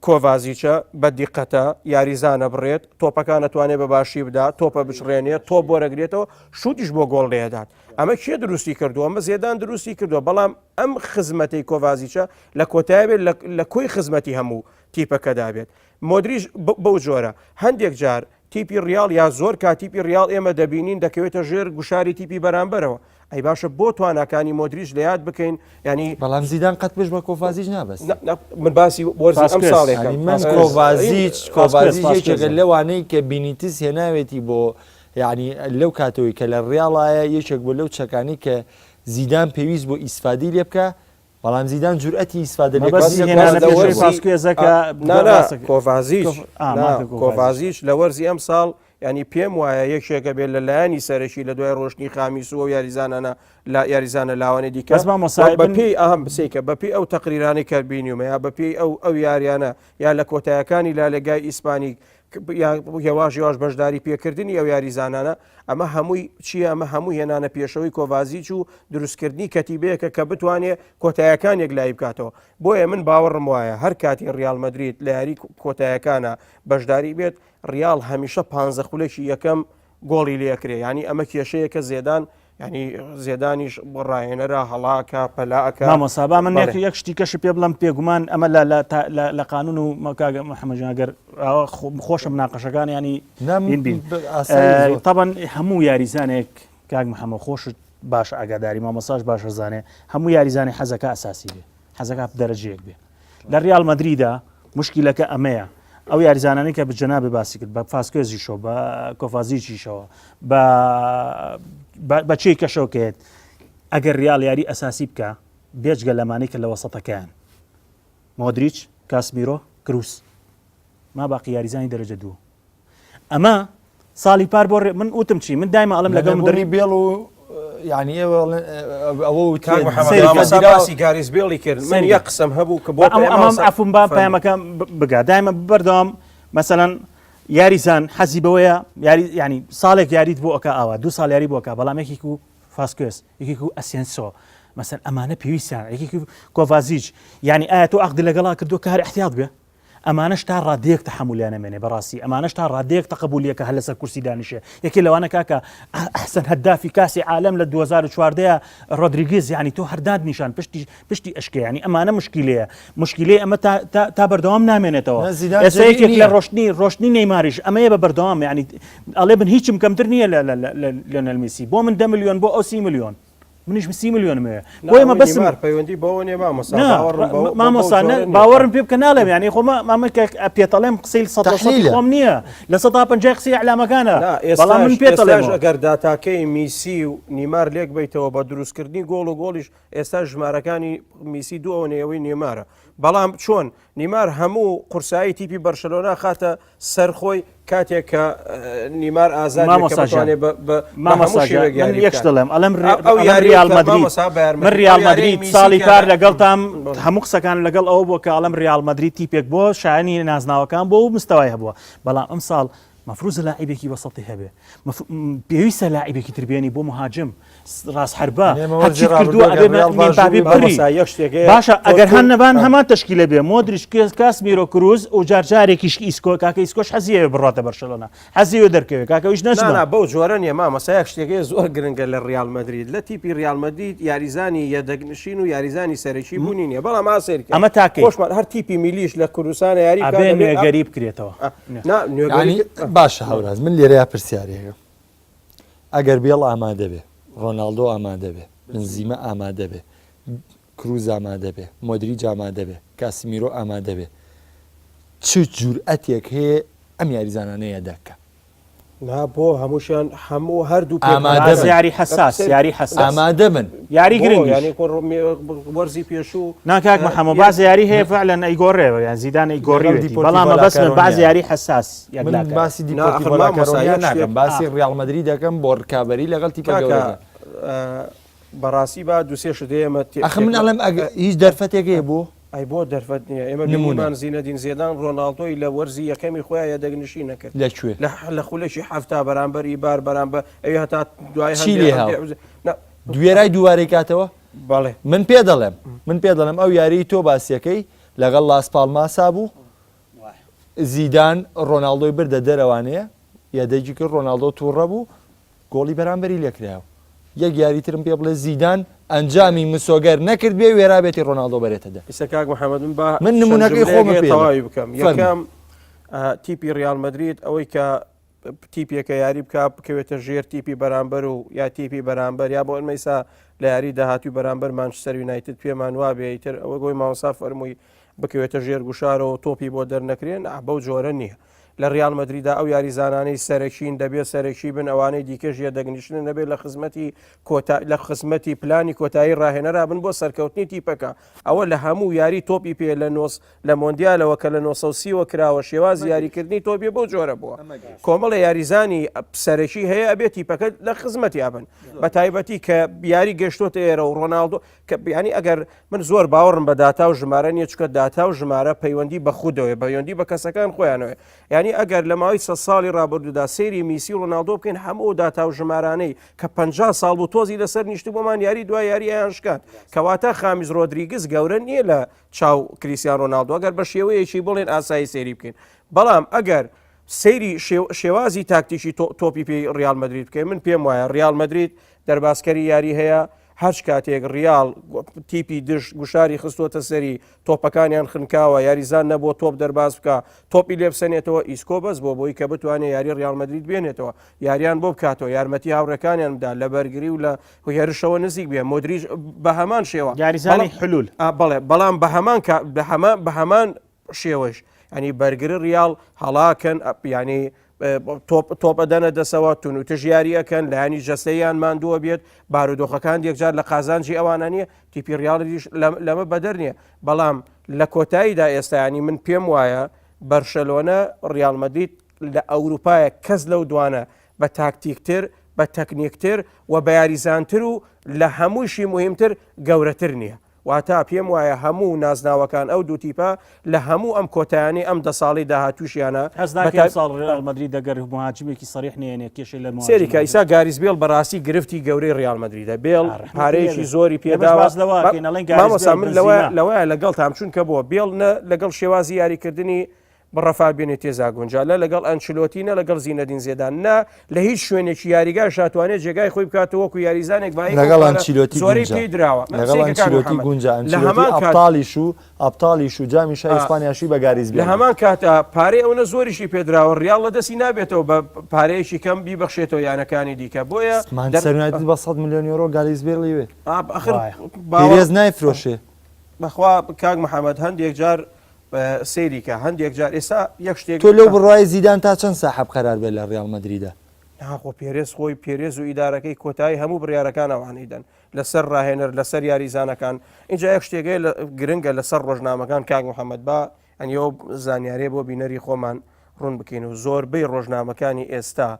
کۆڤازیچە بە دیقەتە یاریزانە بڕێت تۆپەکان نەتوانێت بە باشی بدات تۆپە بچڕێنێت تۆ بۆرەگرێتەوە شوتیش بۆ گۆڵ لێدات ئەمە کێ دروستی کردووە ئەمە زێدان دروستی کردووە بەڵام ئەم خزمەتی کۆڤازیچە لە کۆتایە بێت لە کۆی خزمەتی هەموو تیپەکەدا بێت مۆدریش بەو جۆرە هەندێک جار تیپی ریال یا زۆر کاتیپی ریال ئێمە دەبینین دەکەوێتە ژێر گوشاری تیپی بەرامبەرەوە ئەی باشە بۆ توانەکانی مۆدریش لە یاد بکەین ینی بەڵام زیدان قەت پێش بە کۆڤازیچ نابەست من باسی وەرزی ئەم ساڵێکم من کۆڤازیچێکە لەوانەی کە بینیتس هێناوێتی بۆ یعنی لەو کاتەوەی کە لە ڕیاڵایە یەکێک بۆ لەو چەکانی کە زیدان پێویست بۆ ئیسفادی لێ بکە بەڵام زیدان جورئەتی ئیسفادە لێ کۆڤازیچ لە وەرزی ئەم ساڵ ینی پێم وایە یەکێکە بێت لە لایەنی سەرەکی لە دوای ڕۆشنی خامیسوە و یاریزانە لاوانە دیکە بەپێی ئاهم بسیکە بەپی ئەو تەقریرانی کەبینیومە یا بەپی ئەو یاریانە یا لە کۆتایەکانی لا لەگای ئیسپانی هێواژ بەشداری پێکردنی ئەو یاریزانانە ئەمە هەمووی چیە ئەمە هەموو هێنانە پێشەوەی کۆڤازیچ و دروستکردنی کەتیبەیەکە کە بتوانێت کۆتایەکانێک لای بکاتەوە بۆیە من باوەڕم وایە هەر کاتی ڕیال مەدرید لە یاری کۆتایەکانە بەشداری بێت ڕیال هەمیشە 15 خولێکی یەکەم گۆڵی لێکرێ ینی ئەمە کێشەیەکە زێدان ینی زێدانیش ڕاهێنەرە هەڵاکە پەلاکە مامۆسابا من یەک شتی کەش پێ بڵم پێگومان ئەمە لە قانون و مەکاگە محەممەدژاگەر خۆشم ناقەشەکان ینی بین تابان هەموو یاریزانێک کاک محەممەد خۆشت باش ئاگاداری مامۆساش باشە زانێ هەموو یاریزانی حەزەکە ئەساسی بێ حەزەکە دەرەجەیەک بێ لە ریال مەدریدا مشکیلەکە ئەمەیە ئەو یاریزانانی کە بجەنابێ باسی کرد بە فاسکۆزیشەوە بە کۆفازیچیشەوە بە چی کەشەوکێت ئەگەر ریال یاری ئەساسی بکە بێجگە لەمانی کە لە وەسەتەکەیان مۆدریچ کاسمیرۆ کروس ما باقی یاریزانی دەرەجە دوو ئەمە ساڵی پار بۆ من وتم چی من دایمە ئەڵم لەگەڵ دەری بێڵ و یعنی باسی گاریز بێڵی کرد من یە قسم هەبوو کە بۆ ئەمەم ئەفم با پەیامەکە بگا دایمە بەردەوام مەسەڵەن یاریزان حەزی بەوەیە ینی ساڵێک یاریت بۆ ئەکە ئاوا دو ساڵ یاری بۆکە بەڵام یەکێک و فاسکۆس یەکێک و ئەسێنسۆ مەسەن ئەمانە پێویستیان یەکێکی کۆڤازیچ ینی ئایا تۆ عەقدی لەگەڵا کردو کار احتیاط بێ ئەمانەش تا ڕادەیەک تەحمولیان نامێنێ بەڕاستی ئەمانەش تا ڕادەیەک تەقبولیەکە هەر لەسەر کورسی دانیشێ یەکێ لەوانە کاکە ئەحسەن هەدافی کاسی عالەم لە 2014 ڕۆدریگێز ینی تۆ هەرداد نیشان پشتی ئەشکێ ینی ئەمانە مشکلەیە ئەمە تا بەردەوام نامێنێتەوە ئێستا یەکێک لە ڕۆشنی نەیماریش ئەمەیە بە بەردەوام ینی ئەڵێ بن هیچم کەمتر نییە لەنەل میسی بۆ من 10 ملیۆن بۆ ئەو 30 ملیۆن منیش 30 ملیۆنمەیە بۆی مە بەس پەیوەندی بەوە نیە مامۆسا باوەڕم پێ بکە ناڵێم ینی خۆمە مامەکە پێتەڵێم قسەی خۆم نییە لە 150 قسەی ئەعلامەکانە بەڵام من پێتەڵێم ئەگەر داتاکەی میسی و نیمار لێک بیتەوە بە دروستکردنی گۆڵ و گۆڵیش ئێستا ژمارەکانی میسی دووەوە نێەوەی نێمارە بەڵام چۆن نیمار هەموو قورسایی تیپی بەرشلۆنا خاتە سەرخۆی کاتێک کە نیمار ئازادێ یەکش دەڵێم ئەلم من ریال مەدرید ساڵی کار لەگەڵتام هەموو قسەکان لەگەڵ ئەوە بووە کە ئەڵم ریال مەدرید تیپێک بۆ شایانی نازناوەکان بۆ و مستەوای هەبووە بەڵام ئەم ساڵ مەفروزە لاعیبێکی بەسەڵی هەبێ پێویستە لاعیبێکی تربێنی بۆ مهاجم ڕاست هەربا هەرچی کردووە باشە ئەگەر هەن نەبان هەمان تەشکیلە بێ مۆدریچ کاسمیرۆ کروز و جارجارێکیش ئیسکۆ کاکە ئیسکۆش حەزیەوە بڕاتە بەرشەلۆنا حەزیەوە دەرکەوێت کاکەویش نەچنا بەو جۆرە نیە مامەسا یەک شتێکی زۆر گرنگە لە ریال مەدرید لە تیپی ریال مەدرید یاریزانی یەدەگنشین و یاریزانی سەرەکی بوونی نیە بەڵام ئاسێرکە ئەمە تاکەی خۆشمان هەر تیپی میلیش لە کوردستان یاری نوێگەری بکرێتەوە باشە هەوراز من لێرەیە پرسیارێکە ئەگەر بێڵ ئامادە بێ ڕۆناڵدۆ ئامادە بێ بنزیمە ئامادە بێ کروز ئامادە بێ مۆدریچ ئامادە بێ کاسمیرۆ ئامادە بێ چ جورئەتێک هەیە ئەم یاریزانانەیە دەکە بۆ هەمووشیان هەموو هەردوو یاری حساس یاری حساس ئامادە من یاری گرنگ وەرزی پێشوو ناکاک محەممەد باز یاری هەیە فعلەن ئەیگۆڕێەوە یان زیدان ئەیگۆڕی بەڵامە بەس من باز یاری حساس باسی دیکەم باسی ریال مەدرید دەکەم بۆ ڕکابەری لەگەڵ تیپە بەڕاستی با دوسێ شدەیەمە من ئەڵم هیچ دەرفەتێکێ بۆ ئەی بۆ دەرفەت نییە ئێمە نمونان زینەدین زێدان ڕۆناڵدۆی لە وەرزی یەکەمی خۆیان یەدەگنشی نەکرد لەکوێ لە خولەشی هەفتا بەرامبەری بار بەرامبەر ئەوی هەتا دوای دوێرای دووارەی کاتەوە بەڵێ من پێ دەڵێم ئەو یاری تۆ باسیەکەی لەگەڵ لاس پالماسا بوو زیدان ڕۆناڵدۆی بردە دەرەوانەیە یادەجی کرد ڕۆناڵدۆ تووڕە بوو گۆڵی بەرامبەری لێکراوە یەک یاریترم پێ بڵێ زیدان ئەنجامی مسۆگەر نەکرد بێ وێرا بێتی ڕۆناڵدۆ بەرێتە ئیسەکاک محەممەد من نمونونەکەی خۆمە تەواوی بکەم یەکەم تیپی ریال مەدرید ئەوەی کە تیپێکە یاری بکە بکەوێتە ژێر تیپی بەرامبەر و یا تیپی بەرامبەر یا بۆ ئەمەیسا لە یاری داهاتوی بەرامبەر مانچستەر یونایتد پێمان وابێتر ئەوە گۆی ماوەسا فەرمووی بکەوێتە ژێر گوشارەوە تۆپی بۆ دەرنەکرێن بەو جۆرە نییە لە ریال مەدریدا ئەو یاریزانانەی سەرەکیین دەبێت سەرەکی بن ئەوانەی دیکەش یەدەگنیشتن نەبێت لە خزمەتی پلانی کۆتایی ڕاهێنەرا بن بۆ سەرکەوتنی تیپەکە ئەوە لە هەموو یاری تۆپی پێ لە مۆندیالەوە کە لە 1930 کراوە شێوازی یاریکردنی تۆپی بۆ جۆرە بووە کۆمەڵە یاریزانی سەرەکی هەیە ئەبێت تیپەکە لە خزمەتی یابن بە تایبەتی کە یاری گەشتۆتە ئێرە و ڕۆناڵدۆ کە بیانی ئەگەر من زۆر باوەڕم بە داتا و ژمارە نیە چکە داتا و ژمارە پەیوەندی بە خودەوەی بەیوەندی بە کەسەکان خۆیانەوە ینی ئەگەر لە ماوەی 100 ساڵی ڕابردوودا سەیری میسی و ڕۆناڵدۆ بکەین هەموو داتا و ژمارانەی کە 50 ساڵ بوو تۆزی لەسەر نیشت بۆمان یاری دوای یاری ئایانشکات کەواتە خامیز ڕۆدریگز گەورە نییە لە چاو کریسیان ڕۆناڵدۆ ئەگەر بە شێوەیەکی بڵێن ئاسایی سەیری بکەین بەڵام ئەگەر سەیری شێوازی تاکتیکی تۆپی پێی ریال مەدرید بکەین من پێم وایە ریال مەدرید دەرباسکەری یاری هەیە هەر کاتێک ریال تیپی دش گوشاری خستۆتە سەری تۆپەکانیان خنکاوە یاریزان نەبووە تۆپ دەرباز بکە تۆپی لێبسەنێتەوە ئیسکۆ بەس بۆی کە بتوانێت یاری ریال مەدرید بێنێتەوە یاریان بۆ بکاتەوە یارمەتی هاوڕەکانیان بدا لە بەرگری و لە هێرشەوە نزیک بێ مۆدریج بە هەمان شێوە یاریزانی حلول بەڵێ بەڵام بە هەمان شێوەش ینی بەرگری ریال هەڵاکەن ینی تۆپە دەنە دەسەوە تون و تژیاریەکەن لایانی جەستەیان ماندووە بێت بارودۆخەکان یەکجار لە قازانجی ئەوانە نییە تیپی ریاڵیش لەمە بەدەر نییە بەڵام لە کۆتاییدا ئێستایانی من پێم وایە بەرشەلۆنە ریال مەدرید لە ئەوروپایە کەس لەو دوانە بە تاکتیکتر بە تەکنیکتر و بە یاریزانتر و لە هەمووشی مهمتر گەورەتر نییە واتە پێم وایە هەموو نازناوەکان ئەو دوو تیپە لە هەموو ئەم کۆتایانی ئەم 10 ساڵی داهاتووشیانە ساڵ ریال مەدرید دەگەر مهاجمێکی سەریح نێنێ کێشەی لە سێری کایسا گاریز بیل بەڕاستی گرفتی گەورەی ریال مەدریدە بیل پارەیەکی زۆری پێداوە لەوەیە لەگەڵ تام چونکە بۆ بیل لەگەڵ شێوازی یاریکردنی بڕەفا بێنێت تێزا گونجالە لەگەڵ ئەنچلۆتینە لەگەڵ زینەدین زێدان لە هیچ شوێنێکی یاریگا شاتوانێت جێگای خۆی بکاتەوەکو یاریزانێک لەگەڵ ئەنچلۆتی زۆری پێی درراوە لەگەڵ ئەنچلۆتی گونجا ئەبتالیش و جامیشە ئیسپانیاشی بە گاریز لە هەمان کاتە پارەی ئەوە زۆریشی پێدراوە ریاڵ لە دەستی نابێتەوە بە پارەیەکی کەم بیبەخشێتەوە یانەکانی دیکە بۆیە سەرنایەتی بە 100 میلیۆن یۆرۆ گاریز بێڵی وێ پێرێز نایفرۆشێ بەخوا کاک محەممەد هەندێک جار سەیریکە هەندێک جار ئێستا یەک شتێک تۆ لەو بڕای زیدان تا چەند ساحب قەرار بێت لە ریال مەدریدە ناخۆ پێرێز خۆی پێرێز و ئیدارەکەی کۆتایی هەموو بڕیارەکان ئەوانەیدەن لەسەر ڕاهێنەر لەسەر یاریزانەکان اینجا یەک شتێگەی گرنگە لەسەر ڕۆژنامەکان کاک محەممەد با ئەنیەوە زانیارێ بۆ بینەری خۆمان ڕوون بکەین و زۆربەی ڕۆژنامەکانی ئێستا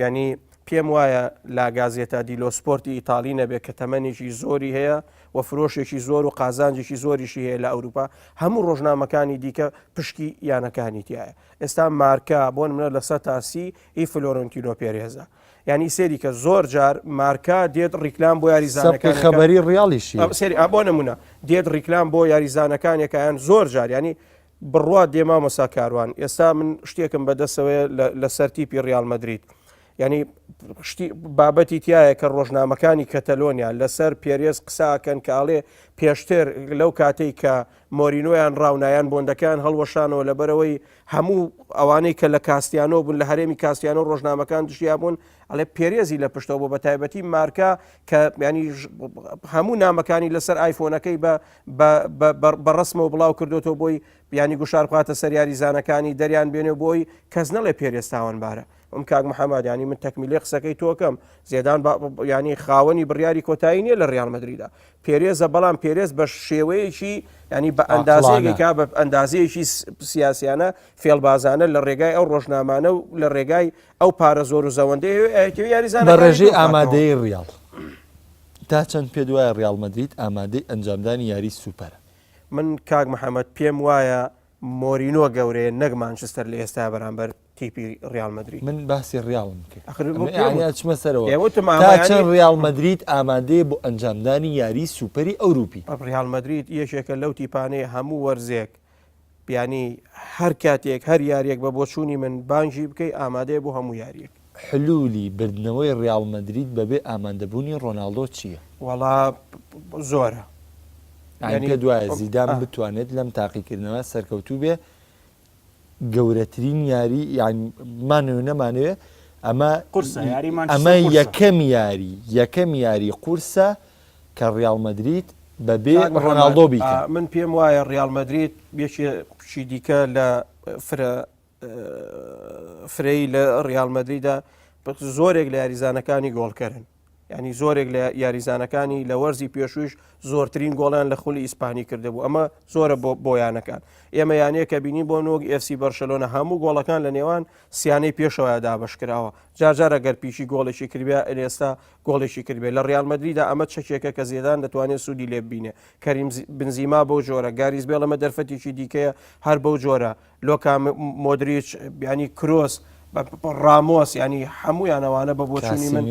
ینی پێم وایە لا گازێتە دیلۆسپۆرتی ئیتالی نەبێت کە تەمەنێکی زۆری هەیە و فرۆشێکی زۆر و قازانجێکی زۆریشی هەیە لە ئەوروپا هەموو ڕۆژنامەکانی دیکە پشکی یانەکانی تایە ئێستا مارکە بۆ منە لە سە تاسی ئی فلۆرنتینۆ پێرێزە ینی سێری کە زۆر جار مارکە دێت ڕیکلام بۆ یاریزانەکان خەبەری ڕیاڵیشی سێری بۆ نمونە دێت ڕیکلام بۆ یاریزانەکانێکیان زۆر جار ینی بڕوا دێما مەسا کاروان ئێستا من شتێکم بەدەستەوەی لەسەر تیپی ریال مەدرید ینی بابەتی تایە کە ڕۆژنامەکانی کەتەلۆنیا لەسەر پێرێز قساکەن کاڵێ پێشتر لەو کاتێک کە مۆرینۆیان ڕاونایان بۆندەکان هەڵوەشانەوە لەبەرەوەی هەموو ئەوانەی کە لە کاستیانۆ بوون لە هەرێمی کاستیانۆ ڕۆژنامەکان دشیا بوون ئەڵێ پێرێزی لە پشتەوە بۆ بە تایبەتی مارکە کە ینی هەموو نامەکانی لەسەر ئایفۆنەکەی بە ڕسمەوە بڵاو کردوەوە بۆی ینی گوشار بخاتە سەر یاریزانەکانی دەریان بێنێ بۆی کەس نەڵێ پێرێز تاوانبارە ئەم کاک محەممەد ینی من تەکمیلی قسەکەی تۆکەم زێدان ینی خاوەنی بڕیاری کۆتایی نیە لە ریال مەدریدا پێرێزە بەڵام پێرێز بە شێوەیەکی ینی بە ئەندازەیەکا بە ئەندازەیەکی سیاسیانە فێڵبازانە لە ڕێگای ئەو ڕۆژنامانە و لە ڕێگای ئەو پارە زۆر و زەوەندەی یاریزان بە ڕێژەی ئامادەی ریاڵ تا چەند پێ دوایە ریال مەدرید ئامادەی ئەنجامدانی یاری سوپەرە من کاک محەممەد پێم وایە مۆرینۆ گەورەیە نەک مانچستەر لە ئێستا بەرامبەر تیپی ریال مەدرید من باسی ریاڵم چمە سەرەوە چەند ریال مەدرید ئامادەیە بۆ ئەنجامدانی یاری سوپەری ئەوروپی ریال مەدرید یەکێکە لەو تیپانەیە هەموو وەرزێک بیانی هەر کاتێک هەر یاریەک بە بۆچوونی من بانجی بکەی ئامادەیە بۆ هەموو یاریەک حلولی بردنەوەی ریال مەدرید بەبێ ئامادەبوونی ڕۆناڵدۆ چییە؟ وەڵا زۆرە پێ دوایە زیدان بتوانێت لەم تاقیکردنەوە سەرکەوتوو بێ گەورەترین یاری یانمانوێ نەمانوێ ئەمە یەکەم یاری قورسە کە ریال مەدرید بەبێ ڕۆناڵدۆ بیکە من پێم وایە ریال مەدرید بێکی دیکە لە فرە فرەی لە ڕیال مەدریدا زۆرێک لە یاریزانەکانی گۆڵکەرن ینی زۆرێک لە یاریزانەکانی لە وەرزی پێشوش زۆرترین گۆڵیان لە خولی ئیسپانی کردبوو ئەمە زۆرە بۆیانەکان ئێمە یانەیە کە بینی بۆ نۆگ FC بەرشەلۆنە هەموو گۆڵەکان لە نێوان سیانەی پێشەوە دابشکراوە جارجار ئەگەر پیشی گۆڵێکی کردبێ ئێستا گۆڵێکی کردبێت لە ڕیال مەدریدا ئەمە چەکێکە کە زیێدان دەتوانێت سوودی لێ ببینێ کەریم بنزیما بەو جۆرە گاریز بێ لەمە دەرفەتێکی دیکەیە هەر بەو جۆرە لۆکا مۆدریچ ینی کرۆس ڕامۆس ینی هەمویانەوانە بە بۆچوونی من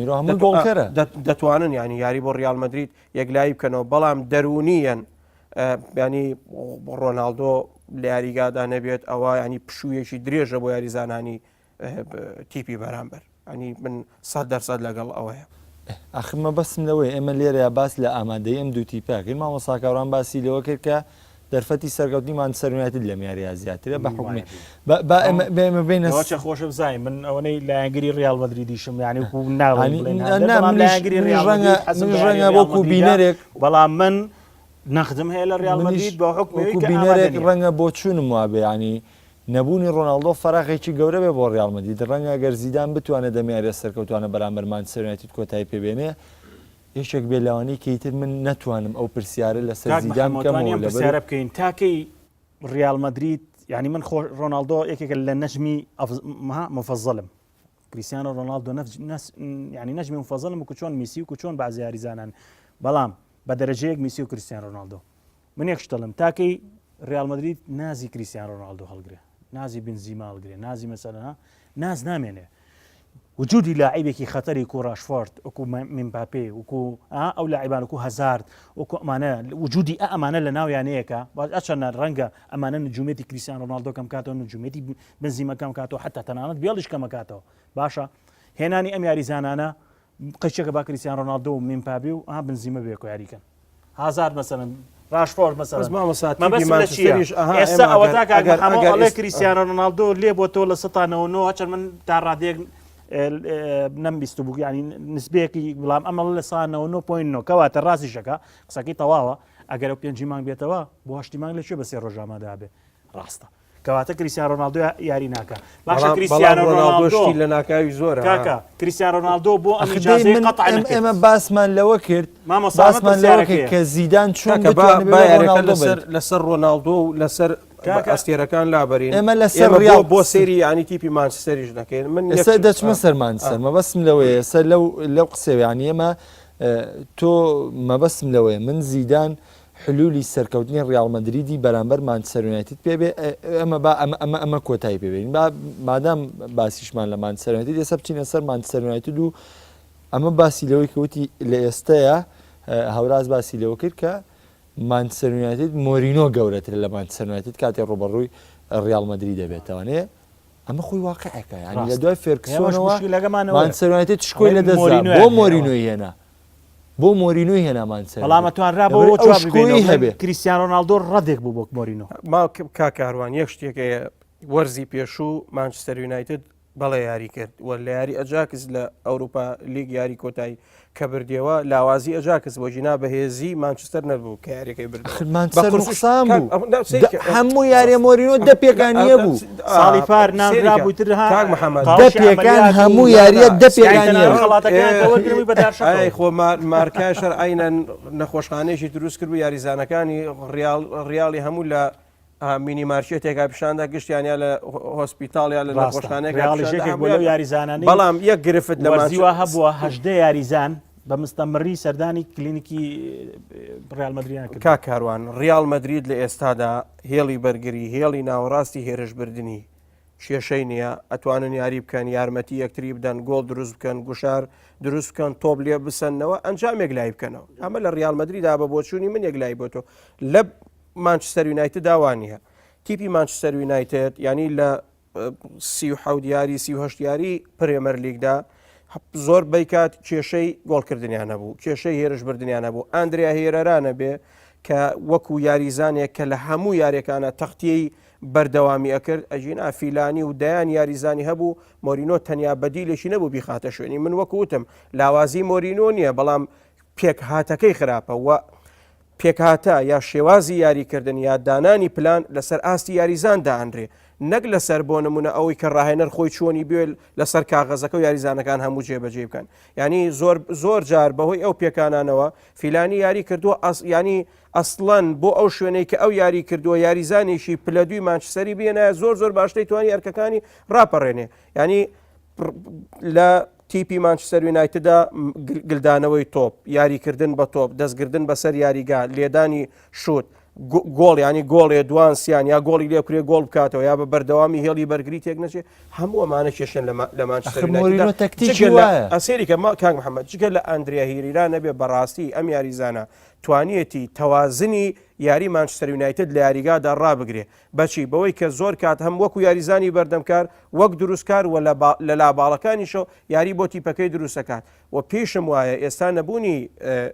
دەتوانن ینی یاری بۆ ڕیال مەدرید یەکلایی بکەنەوە بەڵام دەرونیەن ینی ڕۆناڵدۆ لە یاریگادا نەبێت ئەوە ینی پشوویەکی درێژە بۆ یاریزانانی تیپی بەرامبەر ئەنی من 100% لەگەڵ ئەوەیە ئەخمە بەسم لەوەی ئێمە لێرە باس لە ئامادەی ئەم دوو تیپاکرد مامۆساکەڕان باسی لەوە کرد کە دەرفەتی سەرکەوتنیمان سەرونەتت لە میاریا زیاترە بە حکومی بێمە بینەچە خۆشە بزای من ئەوەی لایەنگری ڕیال مەدریدیشم یعنی ڕەنگە بۆکو بینەرێک بەڵام من نەخدم هەیە لە ڕیال مەدرید بە حکومی بینەرێک ڕەنگە بۆ چوونم وابێ ینی نەبوونی ڕۆناڵدۆ فەراغێکی گەورە بێ بۆ ڕیال مەدرید ڕەنگە گەر زیدان بتوانێت دەمیارە سەرکەوتوانە بەرامبەرمان سەرونەتیت کۆتایی پێبێنێ یەکێک بێلاوانی کەیتر من نەتوانم ئەو پرسیارە لەسەر زیدان پرسیارە بکەین تاکەی ڕیال مەدرید ینی من خۆ ڕۆناڵدۆ یەکێکە لە نەژمی مفەزڵم کریستیانۆ ڕۆناڵدۆ ینی نەژمی مفەزڵم وکو چۆن میسی وکو چۆن بەعزی یاریزانان بەڵام بە دەرەجەیەک میسی و کریستیان ڕۆناڵدۆ من یەک شتەڵم تاکەی ڕیال مەدرید نازی کریستیان ڕۆناڵدۆ هەڵگرێ نازی بنزیما هەڵگرێ نازی مەسەلەنا ناز نامێنێ وجودی لاعیبێکی خەتەری وکو راشفۆرد وکو ممباپێ وکو ئەو لاعیبان وکو هەزارد وکو ئەمانە وجودی ئەمانە لە ناویانەیەکە ئەچەنە ڕەنگە ئەمانە نجومێتی کریستیان ڕۆناڵدۆ کەم کاتەوە نجومێتی بنزیمەکەم کاتەوە حتا تەنانەت بێڵیش کەمە کاتەوە باشە هێنانی ئەم یاریزانانە قەچێکە با کریستیان ڕۆناڵدۆ و ممباپێ و بنزیمە بێ کۆ یاریکەن هازارد مەسەلەن راشفۆرد ئێستا ئەوە تاکە کریستیان ڕۆناڵدۆ لێ بۆ تۆ لە سەتانەوە چەند من تا ڕادێک نەمبیست بوو ینی نسبەیەکی بڵام ئەمە لە سانەوە 9.9 کەواتە ڕاستیشەکە قسەکەی تەواوە ئەگەر ئەو 5 مانگ بێتەوە بۆ 8 مانگ لەکوێ بە سێ ڕۆژامەدا بێ ڕاستە کەواتە کریستیان ڕۆناڵدۆ یاری ناکە باشە کریستیان ڕۆناڵدۆ لە ناکاوی زۆرە کاکە کریستیان ڕۆناڵدۆ بۆ ئەمجازەی قەتع ئێمە باسمان لەوە کرد باسمان لەوە کرد کە زیدان چۆن لەسەر ڕۆناڵدۆ و لەسەر ئەستێرەکان لابەرین ئێمە لەسەر بۆ سێری ینی تیپی مانچستەریش دەکەین من ئێستا دەچمە سەر مانچستەر مەبەستم لەوەیە سەر لەو قسەویانی ئێمە تۆ مەبەستم لەوەیە من زیدان حلولی سەرکەوتنی ڕیال مەدریدی بەرامبەر مانچستەر یونایتد پێبێ ئەمە کۆتایی پێبێنین مادام باسیشمان لە مانچستەر یونایتد ئێستا بچینە سەر مانچستەر یونایتد و ئەمە باسی لەوەی کەوتی لە ئێستەیە هەوراز باسی لەوە کرد کە مانچستەر یونایتد مۆرینۆ گەورەتر لە مانچستەر یونایتد کاتێ ڕوبەڕووی ڕیال مەدرید دەبێتەوەێ ئەمە خۆی واقعەکە ینی لە دوای فێرکسۆنەوە مانچستەر یونایتد شکۆی لە دەست بۆ مۆرینۆی هێنا بۆ مۆرینۆی هێنا مانچستەر بەڵام توانرا بۆ هەبێ کریستیان ڕۆناڵدۆ ڕەدێک بوو بۆ مۆرینۆ ما کاکاروان یەک شتێکەیە وەرزی پێشوو مانچستەر یونایتد بەڵێ یاری کرد وە لە یاری ئەجاکس لە ئەوروپا لیگ یاری کۆتایی کە بردیەوە لاوازی ئەجاکس بۆ ژینا بەهێزی مانچستەر نەبوو کە یاریەکەی برد هەموو یاریە مۆرینۆ دە پێکانیە بوو ساڵی پار نامرابووتر دە پێکان هەموو یاریە دە پێکانیە خۆ مارکاشەر ئاینە نەخۆشخانەیەکی دروست کرد و یاریزانەکانی ڕیاڵی هەموو لە مینی مارشێتێکا پیشاندا گشتیانیا لە هۆسپیتالیا لە نەخۆشخانەیە یاریزانانی بەڵام یەک گرفت لە وەرزیوە هەبووە هەژدە یاریزان بە مستەمڕی سەردانی کلینیکی ڕیال مەدریدیان کرد کاکاروان ڕیال مەدرید لە ئێستادا هێڵی بەرگری هێڵی ناوەڕاستی هێرشبردننی شێشەی نییە ئەتوانن یاری بکەن یارمەتی یەکتری بدەن گۆڵ دروست بکەن گوشار دروست بکەن تۆپ لێ بسەنەوە ئەنجامێک لای بکەنەوە ئەمە لە ڕیال مەدریدا بە بۆچوونی من یەک لای بۆ تۆ لە مانچستەر یونایتد داوانیە تیپی مانچستەر یونایتد ینی لە 37 یاری 38 یاری پرێمەر لیگدا زۆر بیکات کێشەی گۆڵکردنیان هەبوو کێشەی هێرش بردنیان هەبوو ئەندریا هێرەرانە بێ کە وەکو یاریزانێک کە لە هەموو یاریەکانە تەختیەی بەردەوامی ئەکرد ئەژینا فیلانی و دەیان یاریزانی هەبوو مۆرینۆ تەنیا بەدیلێکی نەبوو بیخاتە شوێنی من وەکوتم لاوازی مۆرینۆ نییە بەڵام پێک هاتەکەی خراپە و پێکهاتە یا شێوازی یاریکردن یا دانانی پلان لەسەر ئاستی یاریزان داهەنرێ نەک لەسەر بۆ نمونە ئەوەی کە ڕاهێنەر خۆی چۆنی بێ لەسەر کاغەزەکە و یاریزانەکان هەموو جێبەجێ بکەن ینی زۆر جار بەهۆی ئەو پێکانانەوە فیلانی یاری کردووە ینی ئەسڵەن بۆ ئەو شوێنەی کە ئەو یاری کردووە یاریزانێکی پلە دوی مانچستەری بێنە زۆر باشتەی توانی ئەرکەکانی ڕاپەڕێنێ ینی لە تیپی مانچستەر یونایتددا گلدانەوەی تۆپ یاریکردن بە تۆپ دەستگردن بەسەر یاریگا لێدانی شوت گۆڵ ینی گۆڵێ دوانسییان یا گۆڵی لێکرێ گۆڵ بکاتەوە یا بە بەردەوامی هێڵی بەرگری تێک نەچێت هەموو ئەمانە کێشن لە مانچستەر ئەسێری کە کاک محەممەد جگە لە ئەندریا هیریرا نەبێ بەڕاستی ئەم یاریزانە توانیەتی تەوازنی یاری مانچستەر یونایتد لە یاریگادا ڕابگرێ بەچی بەوەی کە زۆر کات هەم وەکو یاریزانی بەردەمکار وەک دروستکار و لە لاباڵەکانیشەوە یاری بۆ تیپەکەی دروستەکات و پێشم وایە ئێستا نەبوونی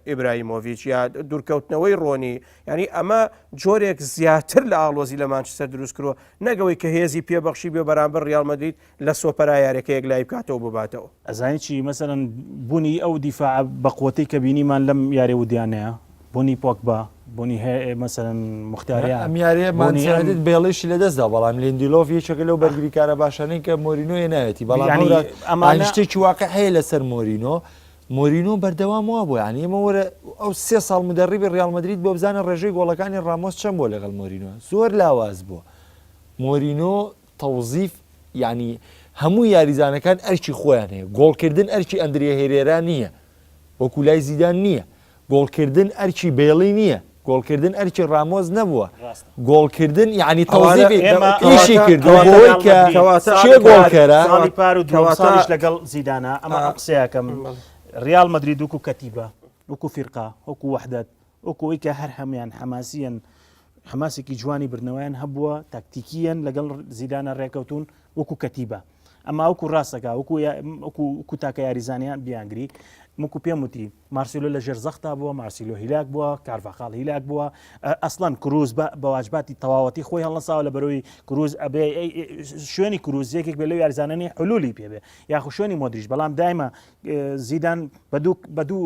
ئیبراهیمۆڤیچ یا دوورکەوتنەوەی ڕۆنی ینی ئەمە جۆرێک زیاتر لە ئاڵۆزی لە مانچستەر دروست کردووە نەگەوەی کە هێزی پێبەخشی بێ بەرامبەر ریال مەدرید لە سۆپەرا یارەکەیەک لای بکاتەوە بباتەوە ئەزانی چی مەسەرەن بوونی ئەو دیفاع بەقوەتەی کە بینیمان لەم یاری ودیانەیە بوونی پۆکبا بوونی مەسەرەن مختاریە ئەم یاریە مانچستەر بێڵیشی لەدەستدا بەڵام لیندیلۆف یەکێکە لەو بەرگریکارە باشانەی کە مۆرینۆ نایەتی بەڵام ئەمانشتێکی واقع هەیە لەسەر مۆرینۆ بەردەوام وا بوو ینی ئێمە وەرە ئەو 3 ساڵ مدەڕیبی ریال مەدرید بۆ بزانە ڕێژەی گۆڵەکانی ڕامۆس چەند بۆ لەگەڵ مۆرینۆ زۆر لاواز بووە مۆرینۆ تەوزیف ینی هەموو یاریزانەکان ئەرکی خۆیان هەیە گۆڵکردن ئەرکی ئەندریا هێرێرا نییە وەکو لای زیدان نییە گۆڵکردن ئەرکی بێڵی نییە گۆڵکردن ئەرکی ڕامۆز نەبووە گۆڵکردن یعنی تەوازیفی کردو بۆی کە چێ گۆڵکەرە ساڵی پار و دو ساڵیش لەگەڵ زیدانە ئەمە قسەیەکەم ریال مەدرید وەکو کەتیبە وەکو فیرقا وەکو وەحدەت وەکوەوەی کە هەر هەمیان حەماسیەن حماسێکی جوانی برنەوەیان هەبووە تاکتیکیەن لەگەڵ زیدانە ڕێکەوتون وەکو کەتیبە ئەمە وەکو ڕاستەکە وەکو تاکە یاریزانیان بیانگری وەکو پێم وتی مارسیلۆ لە ژێر زەختا بووە مارسیلۆ هیلاک بووە کارڤاخاڵ هیلاک بووە ئەسڵەن کروز بە واجباتی تەواوەتی خۆی هەڵنەساوە لە بەرەوەی کروز ئەبێ شوێنی کروز یەکێک بێ لەو یاریزانانی حلولی پێبێ یاخو شوێنی مۆدریچ بەڵام دایمە زیدان بە دوو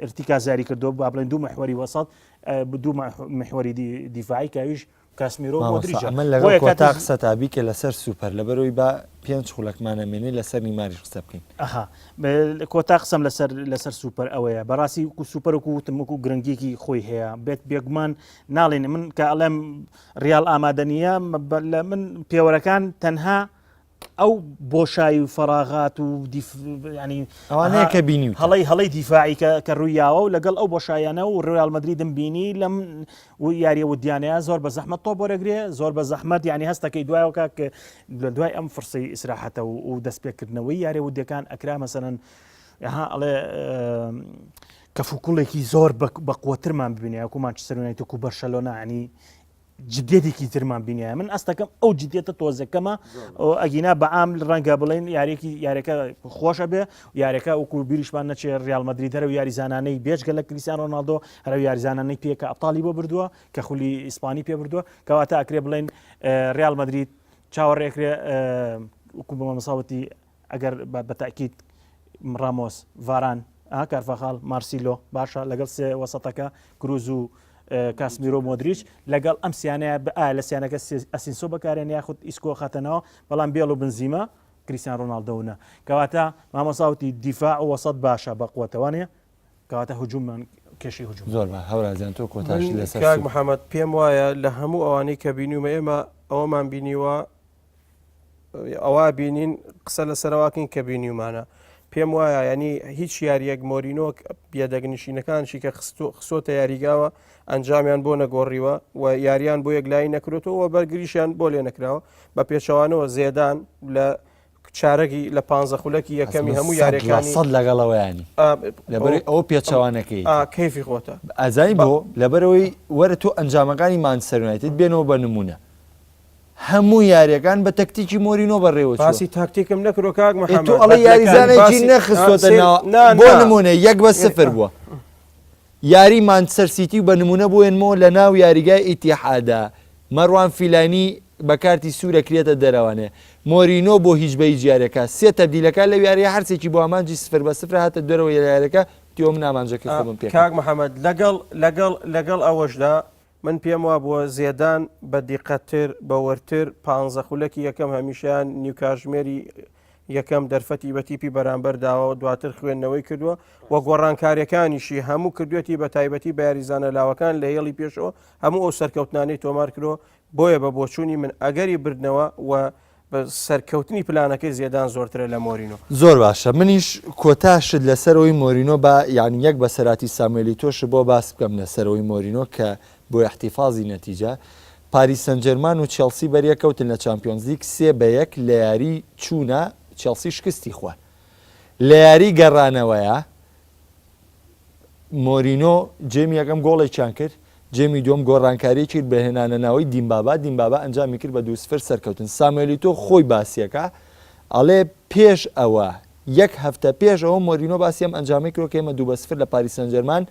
ئرتیکازاری کردو با بڵێن دوو محوەری وەسەط دوو محوەری دیفاعی کاویش کاسمیرۆ مۆدریچ ئەمە لەگەڵ کۆتا قسە تابی کە لەسەر سوپەر لەبەرەوەی بە 5 خولەکمانەمێنێ لەسەر نیماریش قسە بکەین کۆتا قسەم لەسەر سوپەر ئەوەیە بەڕاستی وکو سوپەر وکوتم وەکو گرنگێکی خۆی هەیە بێت بێگومان ناڵێنێ من کە ئەڵێم ریال ئامادەنیە من پێوەرەکان تەنها ئەو بۆشایی و فەراغات و ینی ئەوانەیە کە بینی هەڵی دیفاعی کە ڕوویاوە و لەگەڵ ئەو بۆشایانە و ڕیال مەدریدم بینی لەم یاریە ودیانەیە زۆر بە زەحمەت تۆ بۆرەگرێ زۆر بە زەحمەت ینی هەستەکەی دوایەوە کە لە دوای ئەم فرسەی ئیسراحەتە و دەستپێکردنەوەی یاریە ودیەکان ئەکرا مەسەرەن ئەڵێ کەفوکوڵێکی زۆر بەقوەترمان ببینێ وەکو مانچستەر یونایتد وەکو بەرشەلۆنا ینی جدێتێکی ترمان بینایە من ئەستەکەم ئەو جدێتە تۆزەکەمە ئەگینا بەعام ڕەنگە بڵێن یاریەکە خۆشە بێ یاریەکە وەکو بیریشمان نەچێت ریال مەدرید هەرە یاریزانانەی بێجگە لە کریستیانۆ رۆناڵدۆ هەرە یاریزانانەی پێکە ئەبتاڵی بۆ بردووە کە خولی ئیسپانی پێ بردووە کەواتە ئەکرێ بڵێن ریال مەدرید چاوەڕێکرێ وەکو بە مەساوەتی ئەگەر بەتاکید ڕامۆس ڤاران کارڤاخاڵ مارسیلۆ باشە لەگەڵ سێ وەسەتەکە کروز و کاسمیرۆ مۆدریچ لەگەڵ ئەم سیانەیە لە سیانەکە ئەسینسۆ بەکارێن یاخود ئیسکۆ خاتەنەوە بەڵام بێڵ و بنزیمە کریستیان ڕۆناڵدۆونە کەواتە مامۆساوتی دیفاع و وەسەت باشە بەقوەتەوانێ کەواتە هجووممان کێشی هجووم زۆر هەورازیان تۆ کۆتاش لەسەر کاک محەممەد پێم وایە لە هەموو ئەوانەی کە بینیومە ئێمە ئەوەمان بینیوە ئەوە بینین قسە لە سەرواکەین کە بینیومانە پێم وایە ینی هیچ یاریەک مۆرینۆ بێدەگنیشینەکانشی کە خسۆتە یاریگاوە ئەنجامیان بۆ نەگۆڕیوە و یاریان بۆ یەکلایی نەکرێتەوە بەرگریشیان بۆ لێ نەکراوە بە پێچەوانەوە زێدان لە چارەکی لە 15 خولەکی یەکەمی هەموو یاریەکانی سەد لەگەڵەوەیانی لەبەر ئەو پێچەوانەکەی کەیفی خۆتە ئازای بۆ لەبەرەوەی وەرە تۆ ئەنجامەکانی مانچستەر یونایتد بێنەوە بە نمونە هەموو یاریەکان بە تەکتیکی مۆرینۆ بەڕێوە باسی تاکتیکم نەکرۆ کاک محەممەد تۆ ئەڵێ یاریزانێکی نەخستۆتە بۆ نمونە 1-0 بووە یاری مانچستەر سیتی بە نمونە بووێنمەوە لە ناو یاریگای ئیتیحادا مەڕوان فیلانی بە کارتی سوورە کرێتە دەرەوانێ مۆرینۆ بۆ هیچ بەی جارێکە سێ تەبدیلەکە لە یاریە هەرسێکی بۆ ئامانجی 0-0 هاتە دەرەوە یاریەکە دیۆم نامانجەکەی خۆم پێ کاک محەممەد لەگەڵ ئەوەشدا من پێم وا بووە زێدان بە دیقەتتر بەوەرتر 15 خولەکی یەکەم هەمیشیان نیوکاژمێری یەکەم دەرفەتی بە تیپی بەرامبەر داوە دواتر خوێندنەوەی کردووە وە گۆڕانکاریەکانیشی هەموو کردوێتی بە تایبەتی بە یاریزانە لاوەکان لە هێڵی پێشەوە هەموو ئەو سەرکەوتنانەی تۆمار کردەوە بۆیە بە بۆچوونی من ئەگەری بردنەوە و بە سەرکەوتنی پلانەکەی زێدان زۆرترە لە مۆرینۆ. زۆر باشە منیش کۆتاشت لەسەرەوەی مۆرینۆ بە یعنی یەک بە سەراتی سامێلی تۆش بۆ باس بکەم لەسەرەوەی مۆرینۆ کە بۆ احتیفازی نەتیجە پاریس سەن ژێرمان و چێلسی بەریەکەوتن لە چامپیۆنز لیگ 3-1 لە یاری چوونە چێلسی شکستی خووە لە یاری گەڕانەوەیە مۆرینۆ جێمی یەکەم گۆڵێکیان کرد جێمی دوم گۆڕانکاری کرد بەهێنانە ناوەی دیمبابا ئەنجامی کرد بە 2-0 سەرکەوتن سامێلی تۆ خۆی باسیەکە ئەڵێ پێش ئەوە یەک هەفتە پێش ئەوە مۆرینۆ باسی ئەم ئەنجامی کرد کە ئێمە 2-0 لە پاریس سەن ژێرمان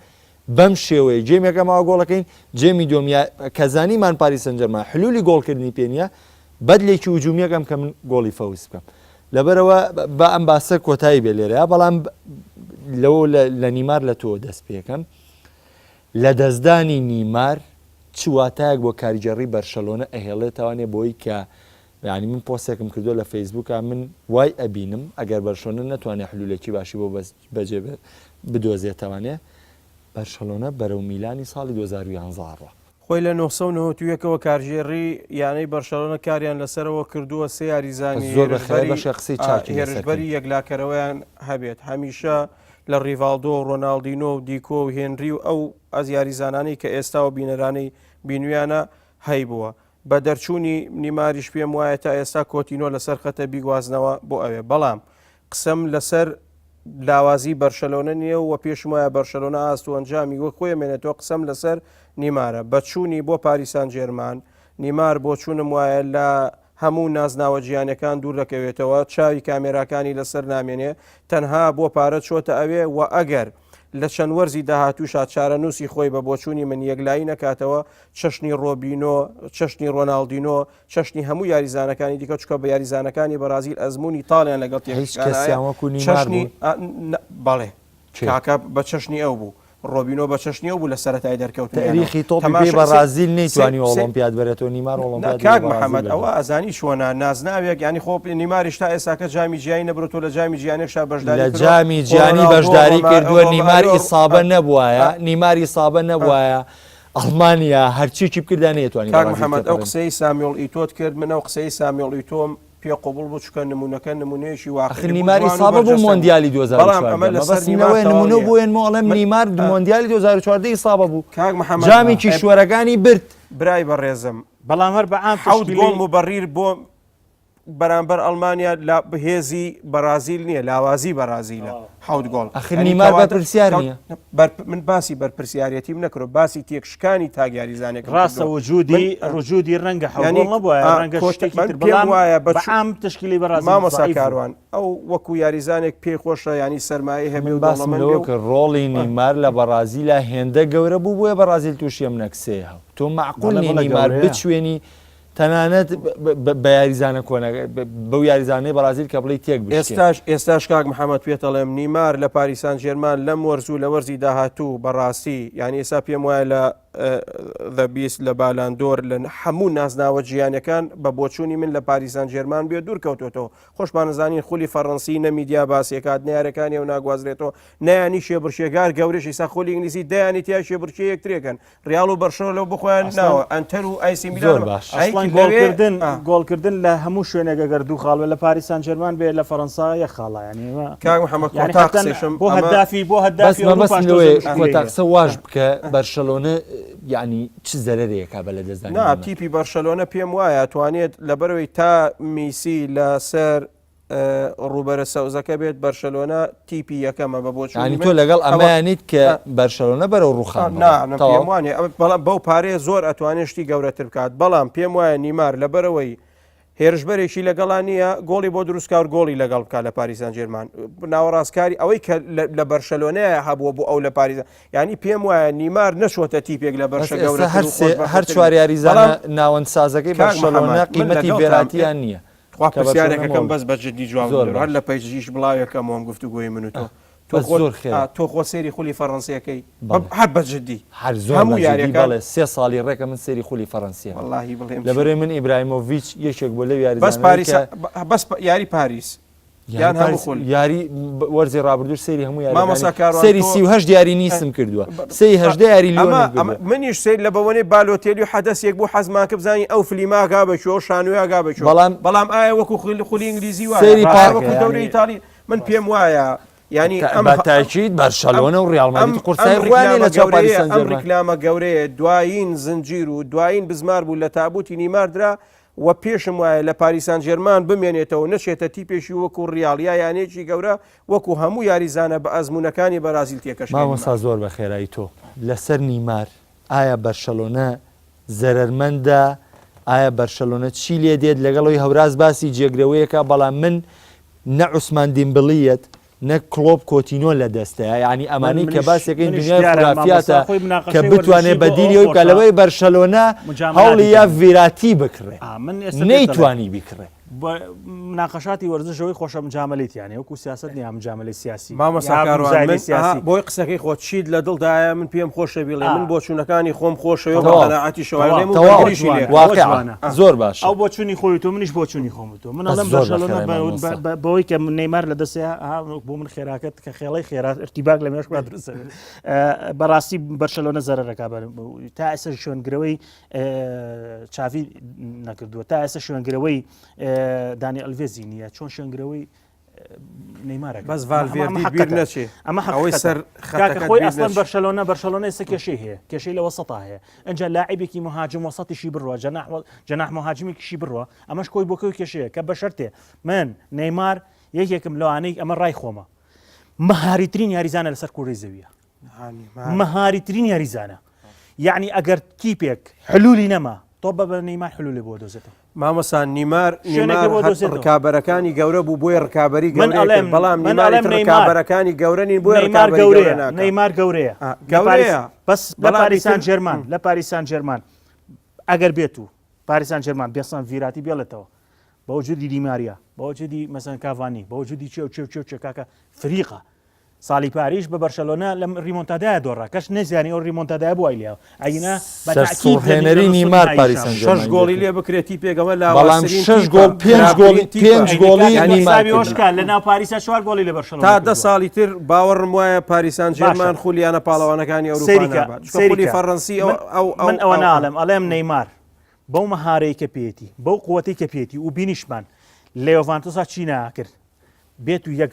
بەم شێوەیە جێمیەکەمەوە گۆڵەکەین جێمی دوم کەزانیمان پاریس سەن ژێرمان حلولی گۆڵکردنی پێ نییە بەدلێکی هجومیەکەم کە من گۆڵی فەوز بکەم لەبەرەوە بە ئەم باسە کۆتایی بێ لێرەیە بەڵام لەوە لە نیمار لە تۆ دەست پێکەم لە دەستدانی نیمار چواتایەک بۆ کاریگەڕی بەرشەلۆنە ئەهێڵێتوانێ بۆی کە ینی من پۆستێکم کردو لە فەیسبووکە من وای ئەبینم ئەگەر بەرشەلۆنە نەتوانێت حلولێکی باشی بۆ بەجێ بدۆزێتەوانێ بەرشەلۆنە بەرەو میلانی ساڵی 2011 خۆی لە 1990ەوە کارژێڕی یانەی بەرشەلۆنە کاریان لەسەرەوە کردووە سێ یاریزانی هێرشبەری یەکلاکەرەوەیان هەبێت هەمیشە لە ڕیڤالدۆ ڕۆناڵدینۆ و دیکۆ و هێنری و ئەو ئەز یاریزانانی کە ئێستا و بینەرانەی بینویانە هەیبووە بە دەرچوونی نیماریش پێم وایە تا ئێستا کۆتینۆ لەسەر خەتە بیگوازنەوە بۆ ئەوێ بەڵام قسەم لەسەر لاوازی بەرشەلۆنە نییە و پێشم وایە بەرشەلۆنە ئاست و ئەنجامی وە خۆیمێنێتەوە قسەم لەسەر نیمارە بەچوونی بۆ پاریسان ژێرمان نیمار بۆ چوونم وایە لە هەموو نازناوە جیانەکان دوور دەکەوێتەوە چاوی کامێراکانی لەسەر نامێنێ تەنها بۆ پارە چۆتە ئەوێ و ئەگەر لە چەند وەرزی داهاتووشا چارەنووسی خۆی بە بۆچوونی من یەکلایی نەکاتەوە چەشنی ڕۆبینۆ چەشنی ڕۆناڵدینۆ چەشنی هەموو یاریزانەکانی دیکە چکە بە یاریزانەکانی بەرازیل ئەزمموی تاڵیان لەگەڵ چەشنی بەڵێ کاکە بە چەشنی ئەو بوو ڕۆبینۆ بە چەشنی ئەو بوو لە سەرەتای دەرکەوت تاریخی تۆپی بەرازیل نەیتوانی ئۆڵۆمپیاد بێتەوە نیمار ئۆڵۆمپیاد کاک محەممەد ئەوە ئەزانی چۆنە نازناوێک ینی خۆ نیماریش تا ئێساکە جامی جیانی نەبرێتەوە لە جامی جیانێکشا بەشداری لە جامی جیانی بەشداری کردووە نیماری ئیسابە نەبووایە نیماری ئیسابە نەبووایە ئەڵمانیا هەرچیکی بکردان نێتوانی کاک محەممەد ئەو قسەی سامیۆڵ ئیتۆت کرد من ئەو قسەی سامیۆڵ ئیتۆم پێ قبول بوو چکە نمونونەکە نمونەیەشی واقعی نیماری سابە بوو مۆندیالی 2014 نمونە بووێن مۆڵم نیمار مۆندیالی 2014 سابە بوو جامی کیشوەرەکانی برد برای بەڕێزم بەڵام هەر بە ئام حەوت گۆڵ مبەڕیر بۆ بەرامبەر ئەڵمانیا بەهێزی بەرازیل نییە لاوازی بەرازیلە حەوت گۆڵ نیمار بەرپرسیار نییە من باسی بەرپرسیارەتیم نەکرۆ باسی تێکشکانی تاگیاریزانێک ڕاستە ڕجودی ڕەنگە حەوت نەبووە ڕەنگە پێم وایە بە عام تشکیلی بەرازیل مامۆستا کاروان ئەو وەکو یاریزانێک پێی خۆشە ینی سەرمایە هەبێ و باسمەوە کە ڕۆڵی نیمار لە بەرازیلە هێندە گەورە بوو بۆیە بەرازیل تووشیم نەکسێ تۆ معقول نیمار بچوێنی تەنانەت بە یاریزانە کۆنەکە بەو یاریزانەی بەرازیل کە بڵی تێک ئێستاش کاک محەممەد پێتەڵێم نیمار لە پاریسان ژێرمان لەم وەرزوو لە وەرزی داهاتوو بەڕاستی یعنی ئێستا پێم وایە لە دەبیست لە بالاندۆر لە هەموو نازناوە جیانەکان بە بۆچوونی من لە پاریسان ژێرمان بێ دوور کەوتۆتەوە خۆشمان نزانین خولی فەڕەنسی نەمیدیا باسیەکات نارەکانی و ناگوازرێتەوە نایانی شێبرشێگار گەورەشی سا خۆلی ئینگلیزی دایانی تیا شێبرچی یەکترێکن ریال و بەرشەوە لەو بخۆیان ناوە ئەنتەر و ئایسی میلان گۆڵکردن لە هەموو شوێنێکە گەر دوو خاڵ لە پاریسان ژێرمان بێ لە فەڕەنسا یە خاڵایانی کاک محەممەد بۆ هەدافی کۆتاقسە واژ بکە بەرشەلۆنە یعنی چ زەرەرێکە بە لە دەزانین تیپی بەرشەلۆنە پێم وایە توانێت لەبەرەوەی تا میسی لەسەر ڕوبەرە سەوزەکە بێت بەرشەلۆنە تیپی یەکەمە بە بۆچوونی تۆ لەگەڵ ئەمەیانیت کە بەرشەلۆنە بەرەو ڕوخان پێم وانێ بەڵام بەو پارەیە زۆر ئەتوانێت شتی گەورەتر بکات بەڵام پێم وایە نیمار لەبەرەوەی هێرشبەرێکی لەگەڵان نییە گۆڵی بۆ دروستکار گۆڵی لەگەڵ بکات لە پاریسان ژێرمان ناوەڕاستکاری ئەوەی کە لە بەرشەلۆنەیە هەبووە بۆ ئەو لە پاریزان ینی پێم وایە نیمار نەشوەتە تیپێک لە بەرشە گەورە هەر چوار یاریزانە ناوەند سازەکەی بەرشەلۆنە قیمەتی بێراتیان نییە خوا پرسیارێکەکەم بەس بەجددی جواب هەر لە پەیجیش بڵاوێکەکەم وەم گفتوگۆی من و تۆ تۆ خۆ سێری خولی فەڕەنسیەکەی هەر بەجددی هەر زۆر بەڵێ 3 ساڵی ڕێکە من سێری خولی فەڕەنسیە واللهی بڵێم لەبەرەوەی من ئیبراهیمۆڤیچ یەکێک بۆ لەو یاری بەس یاری پاریس یان هەموو خۆل یاری وەرزی ڕابردوو سێری هەموو سێری 38 دیاری نیسم کردووە سێری هەژدە یاری منیش سیر لە بەوەنەی بالۆتێلی و حەدەسێک بۆ حەزمان کە بزانانی ئەو فلیماگا بەچۆ شانوێگا بەچۆ بەڵام ئایا وەکو خولی ئینگلیزی وایە دەورە ئیتالی من پێم وایە ینی ئەمە تاکید بەرشەلۆنە و ڕیاڵمەندی قورسای ڕوانێ لە چاو پاریس سەن ژەرمەن ئەم ڕیکلامە گەورەیە دوایین زنجیر و دوایین بزمار بوو لە تابوتی نیماردرا و پێشم وایە لە پاریس سەن ژەرمان بمێنێتەوە نەچێتە تیپێکی وەکو ڕیاڵیا یانێکی گەورە وەکو هەموو یاریزانە بە ئەزمونونەکانی بەرازیل تێکەش مامۆستا زۆر بە خێرایی تۆ لەسەر نیمار ئایا بەرشەلۆنە زەرمەندە ئایا بەرشەلۆنە چی لێ دێت لەگەڵەوەی هەوراز باسی جێگرەوەیەکە بەڵام من نە عوسمان دیمبڵیەت نەک کلۆب کۆتینۆ لە دەستەیە ینی ئەمانەی کە باسەکەی دنیای خرافاتە کە بتوانێت بەدیریەوە کە لەوەی بەرشەلۆنە هەوڵی یا ڤیراتی بکڕێ نەیتوانی بیکڕێ مناقەشاتی وەرزشەوەی خۆشە مجاملەیتیانێ وەکو سیاست نیە مجاملەی سیاسی مامۆستا بۆی قسەکەی خۆ چیت لە دڵدایە من پێم خۆشە بڵێ من بۆ چوونەکانی خۆم خۆشەوە بەقەناعەتی شەوە زۆر باش ئەو بۆ چوونی خۆی تۆ منیش بۆ چوونی خۆم تۆ من ئەڵم بەرشەلۆنە بەوەی کە نەیمار لە دەستەیە بۆ من خێراکەت کە خێڵی خێرات ارتیباک لە مێش درست بەڕاستی بەرشەلۆنە زەرەرەکە تا ئێستا شوێنگرەوەی چاوی نەکردووە تا ئێستا شوێنگرەوەی دانی ئەلڤێزی نییە چۆن شوێنگرەوەی نەیمارە بەس ڤالڤێردی بیر نەچێ ئەمە ئەوەی سەر خۆی ئەسڵەن بەرشەلۆنە ئێستا کێشەی هەیە کێشەی لە وەسەتا هەیە ئەنجا لاعیبێکی مهاجم وەسەتیشی بڕوە جەناح مهاجمێکیشی بڕوە ئەمەش کۆی بۆ کێشەیە کە بە شەرتێ من نەیمار یەکێکم لەوانەی ئەمە ڕای خۆمە مەهاریترین یاریزانە لەسەر کوڕی زەویە مەهاریترین یاریزانە یعنی ئەگەر تیپێک حلولی نەما تۆ بە نەیمار حلولی بۆ دۆزێتەوە مامۆستا نیمار ڕکابەرەکانی گەورە بوو بۆی ڕکابەری بەڵام ڕکابەرەکانی گەورەنین بۆی نەیمار گەورەیە بەس لە پاریسان ژێرمان لە پاریسان ژێرمان ئەگەر بێت و پاریسان ژێرمان بێسان ڤیراتی بێڵێتەوە بەوجودی دیماریا بەوجودی مەسەن کاڤانی بەوجودی چێ کاکە فریقە ساڵی پاریش بە بەرشەلۆنە لەم ریمۆنتادایە دۆڕە کەش نەزیانی ئەو ریمۆنتادای بۆ ئایلیاوە ئەینە بەتاکیدهێنەری نیمار پاریسان 6 گۆڵی لێ بکرێتی پێگەوە بەڵام 6 گۆڵ 5 گۆڵی نیمارۆشکە لە ناو پاریسا 4 گۆڵی لە بەرشەلۆنە تا 10 ساڵی تر باوەڕم وایە پاریسان ژێرمان خولیانە پاڵەوانەکانی ئەوروپا فەڕەنسی من ئەوە ناڵم ئەڵێم نەیمار بەو مەهارەی کە پێێتی بەو قووەتەی کە پێێتی و بینیشمان لێڤانتۆسا چی ناکرد بێت و یەک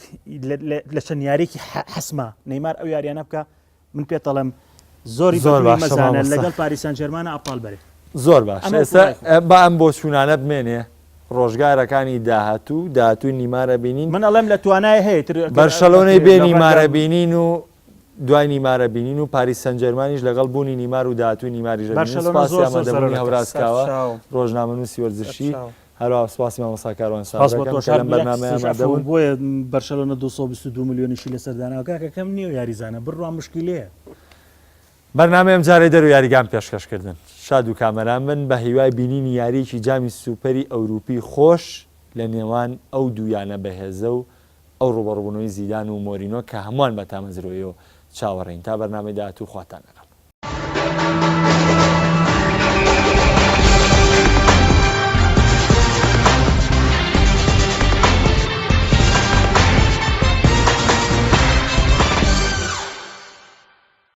لە چەند یاریێکی حەسمە نەیمار ئەو یاریانە بکە من پێ دەڵێم زۆری مەزانە لەگەڵ پاریسان ژێرمانە ئەپال بەرێ زۆر باش ئێستا بە ئەم بۆ چوونانە بمێنێ ڕۆژگارەکانی داهاتوو نیمارە بینین من ئەڵێم لە توانای هەیە بەرشەلۆنەی بێ نیمارە بینین و دوای نیمارە بینین و پاریس سەن ژێرمانیش لەگەڵ بوونی نیمار و داهاتووی نیماریش دەبوونی هەورازکاوە ڕۆژنامەنووسی وەرزشی هەروە سواسی مامۆستاکارۆن بەرنامەیە بۆیە بەرشەلۆنە 222 میلیۆنیشی لەسەردانەوە کاکە کەم نییە و یاریزانە بڕوا مشکلەیە بەرنامەیەم جارێ دەرو یاریگان پێشکەشکردن شاد و کامەران من بە هیوای بینینی یاریکی جامی سوپەری ئەوروپی خۆش لە نێوان ئەو دوویانە بەهێزە و ئەو ڕوبەڕوونەوەی زیدان و مۆرینۆ کە هەمووان بە تامەزرۆیەوە چاوەڕێین تا بەرنامەی داهاتوو خواتان لەگەڵ